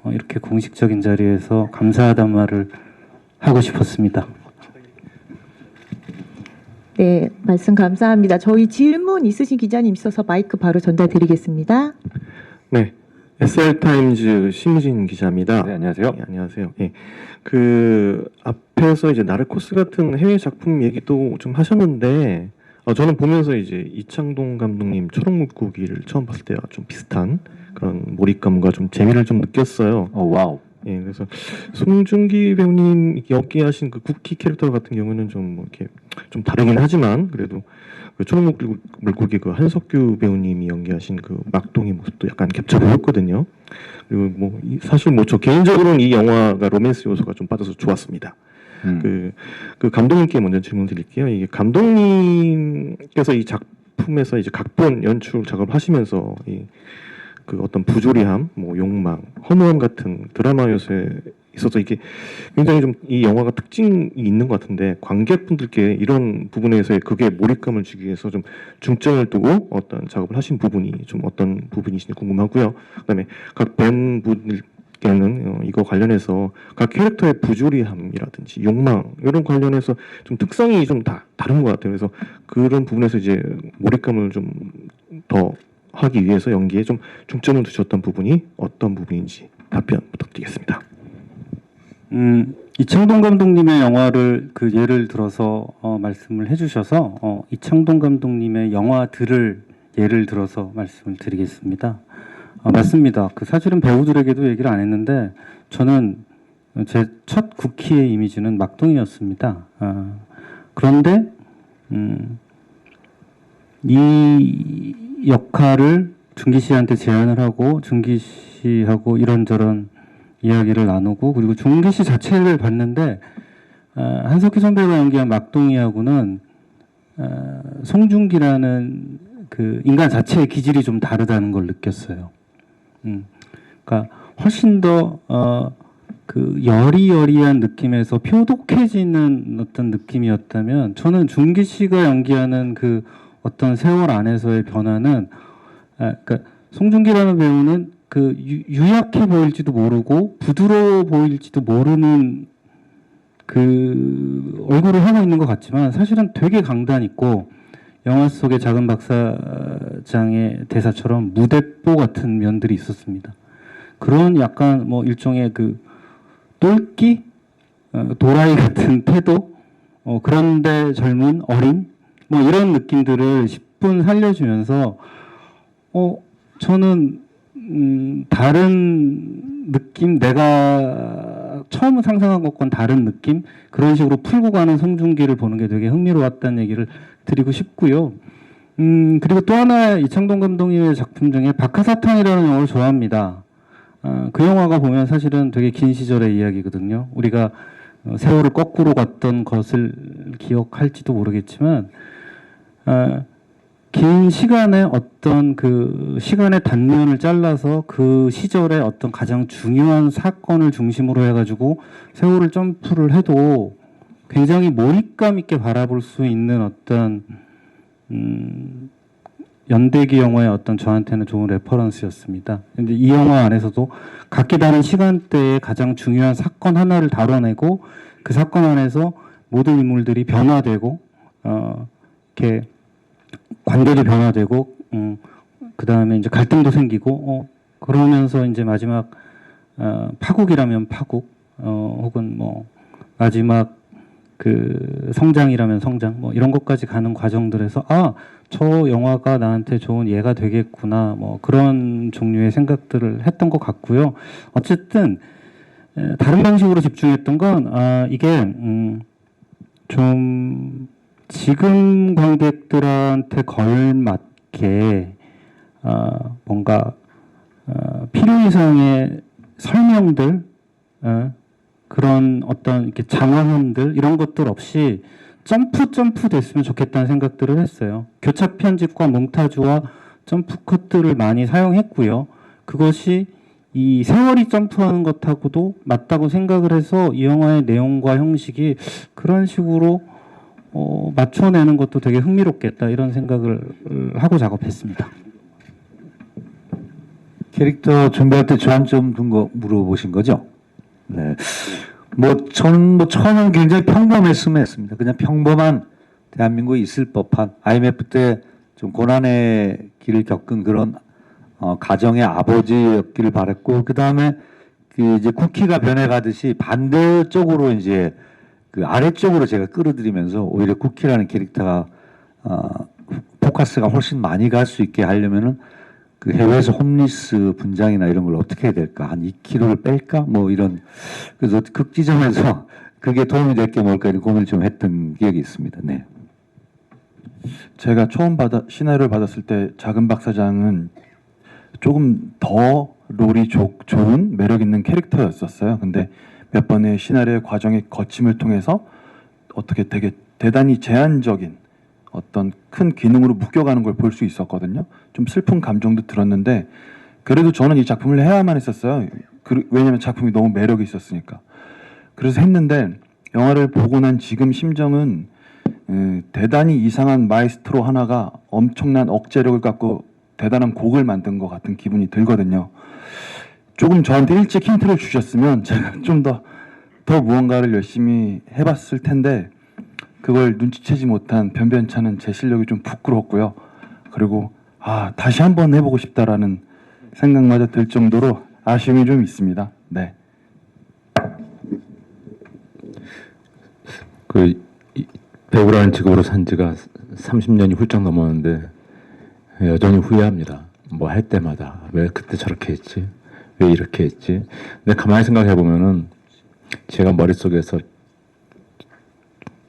Speaker 7: 이렇게 공식적인 자리에서 감사하다는 말을 하고 싶었습니다.
Speaker 1: 네, 말씀 감사합니다. 저희 질문 있으신 기자님 있어서 마이크 바로 전달드리겠습니다.
Speaker 13: 네, SR타임즈 심우진 기자입니다.
Speaker 2: 네, 안녕하세요.
Speaker 13: 네, 안녕하세요. 예. 그 앞에서 이제 나르코스 같은 해외 작품 얘기도 좀 하셨는데 저는 보면서 이제 이창동 감독님 초록물고기를 처음 봤을 때와 좀 비슷한 그런 몰입감과 좀 재미를 좀 느꼈어요.
Speaker 2: 와우.
Speaker 13: 예, 그래서 송중기 배우님 연기하신 그 쿠키 캐릭터 같은 경우는 좀 뭐 이렇게 좀 다르긴 하지만 그래도 그 초록 물고기 그 한석규 배우님이 연기하신 그 막둥이 모습도 약간 겹쳐 보였거든요. 그리고 뭐 사실 뭐 저 개인적으로는 이 영화가 로맨스 요소가 좀 빠져서 좋았습니다. 그 감독님께 먼저 질문 드릴게요. 이게 감독님께서 이 작품에서 이제 각본 연출 작업을 하시면서 그 어떤 부조리함, 뭐 욕망, 허무함 같은 드라마 요소에 있어서 이게 굉장히 좀 이 영화가 특징이 있는 것 같은데 관객분들께 이런 부분에서의 그게 몰입감을 주기 위해서 좀 중점을 두고 어떤 작업을 하신 부분이 좀 어떤 부분이신지 궁금하고요. 그다음에 각 밴분들께는 이거 관련해서 각 캐릭터의 부조리함이라든지 욕망 이런 관련해서 좀 특성이 좀 다른 것 같아요. 그래서 그런 부분에서 이제 몰입감을 좀 더 하기 위해서 연기에 좀 중점을 두셨던 부분이 어떤 부분인지 답변 부탁드리겠습니다.
Speaker 7: 이창동 감독님의 영화를 그 예를 들어서 말씀을 해주셔서 이창동 감독님의 영화들을 예를 들어서 말씀을 드리겠습니다. 맞습니다. 그 사실은 배우들에게도 얘기를 안 했는데 저는 제 첫 쿠키의 이미지는 막둥이였습니다. 그런데 이 역할을 준기 씨한테 제안을 하고 준기 씨하고 이런저런 이야기를 나누고 그리고 준기 씨 자체를 봤는데 한석희 선배가 연기한 막둥이하고는 송중기라는 그 인간 자체의 기질이 좀 다르다는 걸 느꼈어요. 그러니까 훨씬 더 그 여리여리한 느낌에서 표독해지는 어떤 느낌이었다면 저는 준기 씨가 연기하는 그 어떤 세월 안에서의 변화는 그러니까 송중기라는 배우는 그 유약해 보일지도 모르고 부드러워 보일지도 모르는 그 얼굴을 하고 있는 것 같지만 사실은 되게 강단 있고 영화 속의 작은 박사장의 대사처럼 무대뽀 같은 면들이 있었습니다. 그런 약간 뭐 일종의 그 똘끼 도라이 같은 태도 그런데 젊은 어린 뭐 이런 느낌들을 10분 살려주면서 저는 다른 느낌 내가 처음 상상한 것과는 다른 느낌 그런 식으로 풀고 가는 송중기를 보는 게 되게 흥미로웠다는 얘기를 드리고 싶고요. 그리고 또 하나 이창동 감독님의 작품 중에 박하사탕이라는 영화를 좋아합니다. 그 영화가 보면 사실은 되게 긴 시절의 이야기거든요. 우리가 세월을 거꾸로 갔던 것을 기억할지도 모르겠지만 긴 시간에 어떤 그 시간의 단면을 잘라서 그 시절의 어떤 가장 중요한 사건을 중심으로 해가지고 세월을 점프를 해도 굉장히 몰입감 있게 바라볼 수 있는 어떤 연대기 영화의 어떤 저한테는 좋은 레퍼런스였습니다. 근데 이 영화 안에서도 각기 다른 시간대에 가장 중요한 사건 하나를 다뤄내고 그 사건 안에서 모든 인물들이 변화되고 이렇게 관계도 변화되고 그 다음에 이제 갈등도 생기고 그러면서 이제 마지막 파국이라면 파국 혹은 뭐 마지막 그 성장이라면 성장 뭐 이런 것까지 가는 과정들에서 저 영화가 나한테 좋은 예가 되겠구나 뭐 그런 종류의 생각들을 했던 것 같고요. 어쨌든 다른 방식으로 집중했던 건 이게 좀 지금 관객들한테 걸맞게 뭔가 필요 이상의 설명들 그런 어떤 이렇게 장황함들 이런 것들 없이 점프 됐으면 좋겠다는 생각들을 했어요. 교차 편집과 몽타주와 점프 컷들을 많이 사용했고요. 그것이 이 세월이 점프하는 것하고도 맞다고 생각을 해서 이 영화의 내용과 형식이 그런 식으로 맞춰내는 것도 되게 흥미롭겠다 이런 생각을 하고 작업했습니다.
Speaker 6: 캐릭터 준비할 때 저한점 둔 거 물어보신 거죠? 네. 저는 처음은 굉장히 평범했으면 했습니다. 그냥 평범한 대한민국에 있을 법한 IMF 때 좀 고난의 길을 겪은 그런 가정의 아버지였기를 바랬고 그 다음에 그 이제 쿠키가 변해가듯이 반대쪽으로 이제 그 아래쪽으로 제가 끌어들이면서 오히려 쿠키라는 캐릭터가 포커스가 훨씬 많이 갈 수 있게 하려면은 그 해외에서 홈리스 분장이나 이런 걸 어떻게 해야 될까? 한 2kg를 뺄까? 뭐 이런 그래서 극지점에서 그게 도움이 될 게 뭘까 이런 고민을 좀 했던 기억이 있습니다. 네.
Speaker 5: 제가 처음 시나리오를 받았을 때 작은 박사장은 조금 더 롤이 좋은 매력 있는 캐릭터였었어요. 근데 몇 번의 시나리오의 과정의 거침을 통해서 어떻게 되게 대단히 제한적인 어떤 큰 기능으로 묶여가는 걸 볼 수 있었거든요. 좀 슬픈 감정도 들었는데 그래도 저는 이 작품을 해야만 했었어요. 왜냐하면 작품이 너무 매력이 있었으니까. 그래서 했는데 영화를 보고 난 지금 심정은 대단히 이상한 마에스트로 하나가 엄청난 억제력을 갖고 대단한 곡을 만든 것 같은 기분이 들거든요. 조금 저한테 일찍 힌트를 주셨으면 제가 좀 더 무언가를 열심히 해봤을 텐데 그걸 눈치채지 못한 변변찮은 제 실력이 좀 부끄럽고요. 그리고 다시 한번 해보고 싶다라는 생각마저 들 정도로 아쉬움이 좀 있습니다. 네.
Speaker 4: 배우라는 직업으로 산 지가 30년이 훌쩍 넘었는데 여전히 후회합니다. 뭐 할 때마다 왜 그때 저렇게 했지? 왜 이렇게 했지? 근데 가만히 생각해 보면은 제가 머릿속에서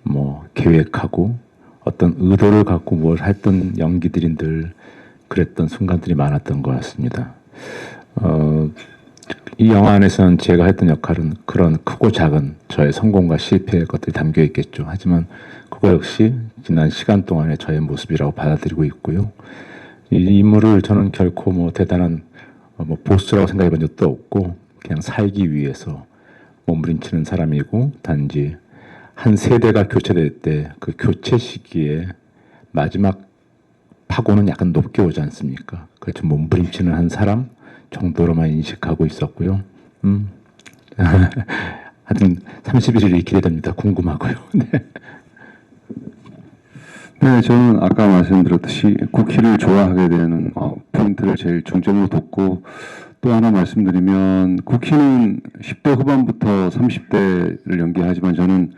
Speaker 4: 뭐 계획하고 어떤 의도를 갖고 뭘 했던 연기들이 늘 그랬던 순간들이 많았던 것 같습니다. 이 영화 안에서는 제가 했던 역할은 그런 크고 작은 저의 성공과 실패의 것들이 담겨 있겠죠. 하지만 그거 역시 지난 시간 동안의 저의 모습이라고 받아들이고 있고요. 이 인물을 저는 결코 뭐 대단한 뭐 보스라고 생각해 본 적도 없고 그냥 살기 위해서 몸부림치는 사람이고 단지 한 세대가 교체될 때 그 교체 시기에 마지막 파고는 약간 높게 오지 않습니까? 그렇죠. 몸부림치는 한 사람 정도로만 인식하고 있었고요. 하여튼 31일이 기대됩니다. 궁금하고요. 네.
Speaker 3: 네, 저는 아까 말씀드렸듯이 쿠키를 좋아하게 되는 포인트를 제일 중점으로 뒀고 또 하나 말씀드리면 쿠키는 10대 후반부터 30대를 연기하지만 저는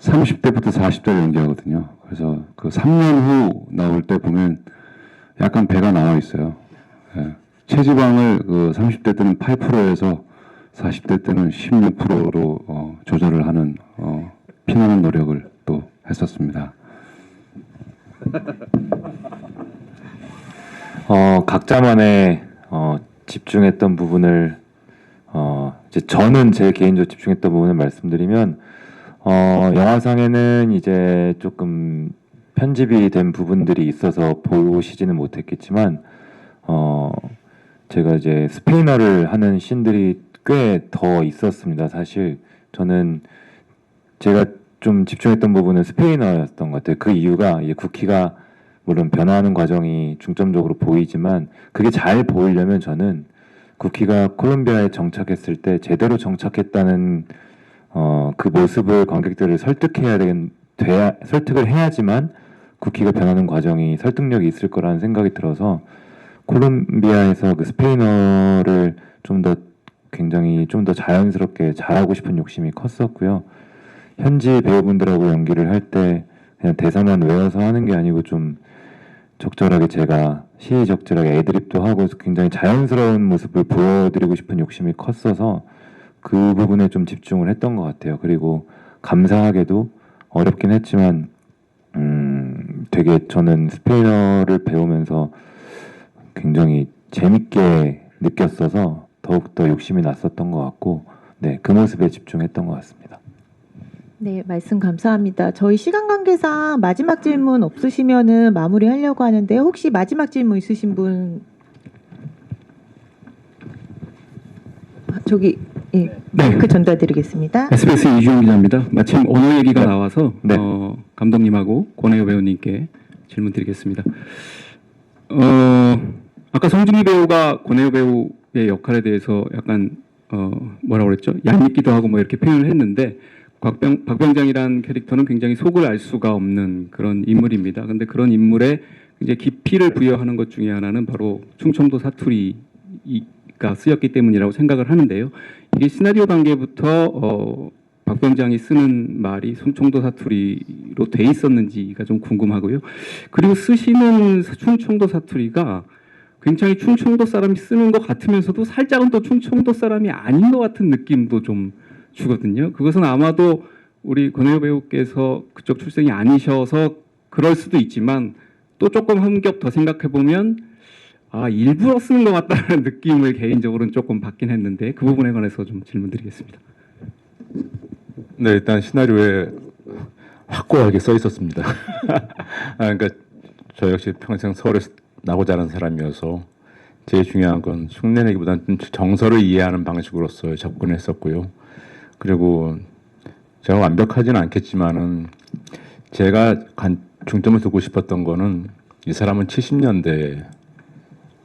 Speaker 3: 30대부터 40대를 연기하거든요. 그래서 그 3년 후 나올 때 보면 약간 배가 나와 있어요. 예. 체지방을 그 30대 때는 8%에서 40대 때는 16%로 조절을 하는 피나는 노력을 또 했었습니다.
Speaker 2: 각자만의 집중했던 부분을 이제 저는 제 개인적으로 집중했던 부분을 말씀드리면 영화상에는 이제 조금 편집이 된 부분들이 있어서 보시지는 못했겠지만 제가 이제 스페인어를 하는 씬들이 꽤 더 있었습니다. 사실 저는 제가 좀 집중했던 부분은 스페인어였던 것 같아요. 그 이유가 이제 쿠키가 물론 변화하는 과정이 중점적으로 보이지만 그게 잘 보이려면 저는 쿠키가 콜롬비아에 정착했을 때 제대로 정착했다는 그 모습을 관객들을 설득을 해야지만 쿠키가 변하는 과정이 설득력이 있을 거라는 생각이 들어서 콜롬비아에서 그 스페인어를 좀 더 자연스럽게 잘하고 싶은 욕심이 컸었고요. 현지 배우분들하고 연기를 할 때 그냥 대사만 외워서 하는 게 아니고 좀 적절하게 제가 시의적절하게 애드립도 하고 굉장히 자연스러운 모습을 보여드리고 싶은 욕심이 컸어서 그 부분에 좀 집중을 했던 것 같아요. 그리고 감사하게도 어렵긴 했지만 되게 저는 스페인어를 배우면서 굉장히 재밌게 느꼈어서 더욱더 욕심이 났었던 것 같고 네, 그 모습에 집중했던 것 같습니다.
Speaker 1: 네, 말씀 감사합니다. 저희 시간 관계상 마지막 질문 없으시면은 마무리하려고 하는데 혹시 마지막 질문 있으신 분 저기 마이크 전달드리겠습니다.
Speaker 14: SBS 이주영 기자입니다. 마침 언어 얘기가 나와서 감독님하고 권혜요 배우님께 질문 드리겠습니다. 아까 송중기 배우가 권혜요 배우의 역할에 대해서 약간 뭐라고 그랬죠? 얄밉기도 하고 뭐 이렇게 표현을 했는데 박병장이라는 캐릭터는 굉장히 속을 알 수가 없는 그런 인물입니다. 근데 그런 인물에 이제 깊이를 부여하는 것 중에 하나는 바로 충청도 사투리가 쓰였기 때문이라고 생각을 하는데요. 이게 시나리오 단계부터 박병장이 쓰는 말이 충청도 사투리로 돼 있었는지가 좀 궁금하고요. 그리고 쓰시는 충청도 사투리가 굉장히 충청도 사람이 쓰는 것 같으면서도 살짝은 또 충청도 사람이 아닌 것 같은 느낌도 좀 주거든요. 그것은 아마도 우리 권혜호 배우께서 그쪽 출생이 아니셔서 그럴 수도 있지만 또 조금 한 겹 더 생각해 보면 일부러 쓰는 것 같다는 느낌을 개인적으로는 조금 받긴 했는데 그 부분에 관해서 좀 질문드리겠습니다.
Speaker 4: 네, 일단 시나리오에 확고하게 써 있었습니다. 그러니까 저 역시 평생 서울에서 나고 자란 사람이어서 제일 중요한 건 흉내내기보다는 정서를 이해하는 방식으로서 접근했었고요. 그리고 제가 완벽하지는 않겠지만은 제가 중점을 두고 싶었던 거는 이 사람은 70년대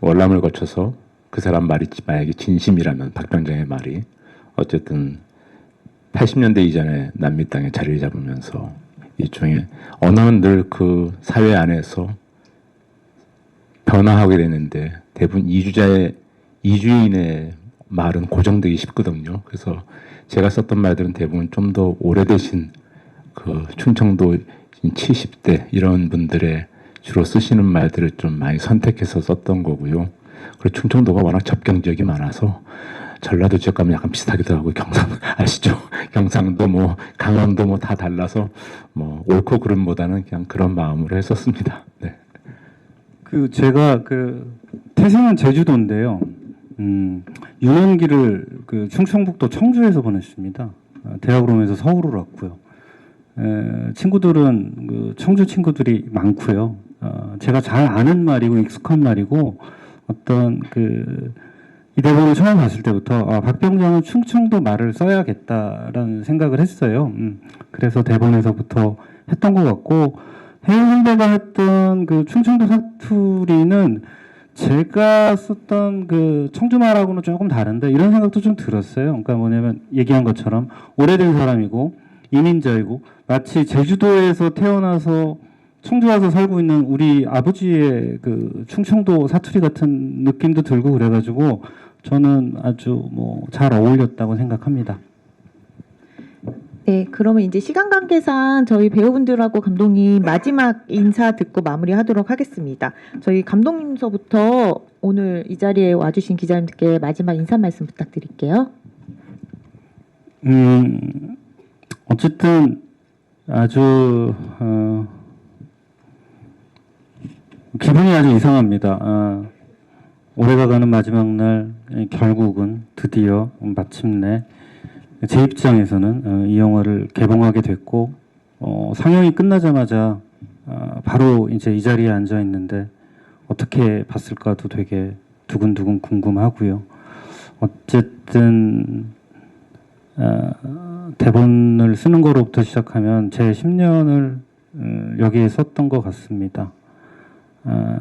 Speaker 4: 월남을 거쳐서 그 사람 말이 만약에 진심이라면 박병장의 말이 어쨌든 80년대 이전에 남미 땅에 자리를 잡으면서 일종의 언어는 늘 그 사회 안에서 변화하게 되는데 대부분 이주인의 말은 고정되기 쉽거든요. 그래서 제가 썼던 말들은 대부분 좀 더 오래되신 그 충청도 70대 이런 분들의 주로 쓰시는 말들을 좀 많이 선택해서 썼던 거고요. 그리고 충청도가 워낙 접경 지역이 많아서 전라도 지역 가면 약간 비슷하기도 하고 경상 아시죠? 경상도 뭐 강원도 뭐 다 달라서 뭐 옳고 그름보다는 그냥 그런 마음으로 했었습니다. 네.
Speaker 7: 제가 태생은 제주도인데요. 유년기를 충청북도 청주에서 보냈습니다. 대학을 오면서 서울을 왔고요. 친구들은 청주 친구들이 많고요. 제가 잘 아는 말이고 익숙한 말이고 어떤 이 대본을 처음 봤을 때부터 박병장은 충청도 말을 써야겠다라는 생각을 했어요. 그래서 대본에서부터 했던 것 같고 해영 선배가 했던 충청도 사투리는 제가 썼던 청주말하고는 조금 다른데 이런 생각도 좀 들었어요. 그러니까 뭐냐면 얘기한 것처럼 오래된 사람이고 이민자이고 마치 제주도에서 태어나서 청주 와서 살고 있는 우리 아버지의 충청도 사투리 같은 느낌도 들고 그래가지고 저는 아주 잘 어울렸다고 생각합니다.
Speaker 1: 네, 그러면 이제 시간 관계상 저희 배우분들하고 감독님 마지막 인사 듣고 마무리하도록 하겠습니다. 저희 감독님서부터 오늘 이 자리에 와주신 기자님들께 마지막 인사 말씀 부탁드릴게요.
Speaker 7: 어쨌든 아주 기분이 아주 이상합니다. 올해가 가는 마지막 날 결국은 드디어 마침내 제 입장에서는 이 영화를 개봉하게 됐고 상영이 끝나자마자 바로 이제 이 자리에 앉아 있는데 어떻게 봤을까도 되게 두근두근 궁금하고요. 어쨌든 대본을 쓰는 거로부터 시작하면 제 10년을 여기에 썼던 것 같습니다.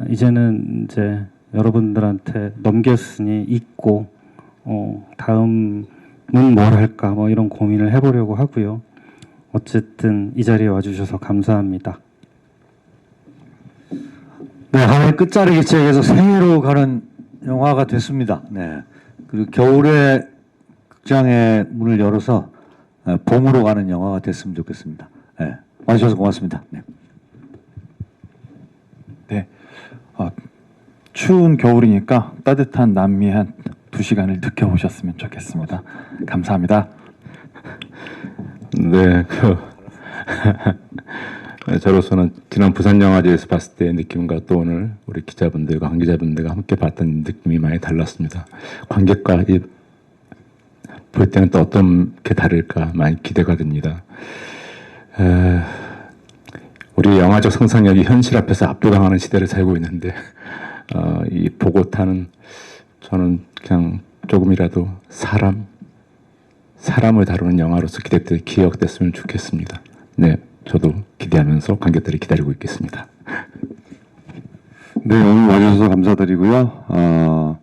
Speaker 7: 이제는 이제 여러분들한테 넘겼으니 잊고 다음은 뭘 할까 이런 고민을 해보려고 하고요. 어쨌든 이 자리에 와주셔서 감사합니다.
Speaker 6: 네, 하나의 끝자리 기책에서 새해로 가는 영화가 됐습니다. 네, 그리고 겨울에 극장의 문을 열어서 봄으로 가는 영화가 됐으면 좋겠습니다. 네, 와주셔서 고맙습니다. 네.
Speaker 5: 네. 추운 겨울이니까 따뜻한 남미 한 2시간을 느껴보셨으면 좋겠습니다. 감사합니다.
Speaker 4: 네, 저로서는 지난 부산영화제에서 봤을 때의 느낌과 또 오늘 우리 기자분들과 관계자분들과 함께 봤던 느낌이 많이 달랐습니다. 관객과 볼 때는 또 어떻게 다를까 많이 기대가 됩니다. 우리 영화적 상상력이 현실 앞에서 압도당하는 시대를 살고 있는데 이 보고타는 저는 그냥 조금이라도 사람을 다루는 영화로서 기억됐으면 좋겠습니다. 네, 저도 기대하면서 관객들이 기다리고 있겠습니다.
Speaker 3: 네, 오늘 와주셔서 감사드리고요.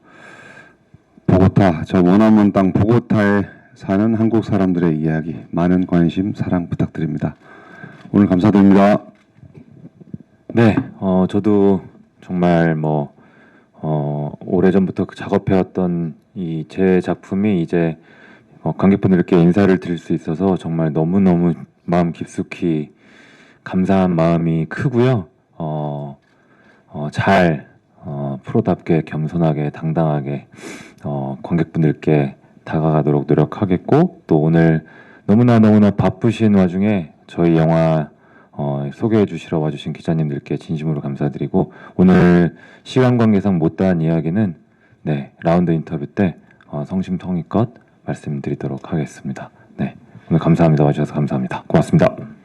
Speaker 3: 보고타, 저 머나먼 땅 보고타에 사는 한국 사람들의 이야기, 많은 관심, 사랑 부탁드립니다. 오늘 감사드립니다.
Speaker 2: 네, 저도 정말 오래전부터 작업해왔던 이 제 작품이 이제 관객분들께 인사를 드릴 수 있어서 정말 너무너무 마음 깊숙이 감사한 마음이 크고요. 잘 프로답게 겸손하게 당당하게 관객분들께 다가가도록 노력하겠고, 또 오늘 너무나 바쁘신 와중에 저희 영화 소개해 주시러 와주신 기자님들께 진심으로 감사드리고, 오늘 시간 관계상 못다한 이야기는 네, 라운드 인터뷰 때 성심성의껏 말씀드리도록 하겠습니다. 네, 오늘 감사합니다. 와주셔서 감사합니다. 고맙습니다.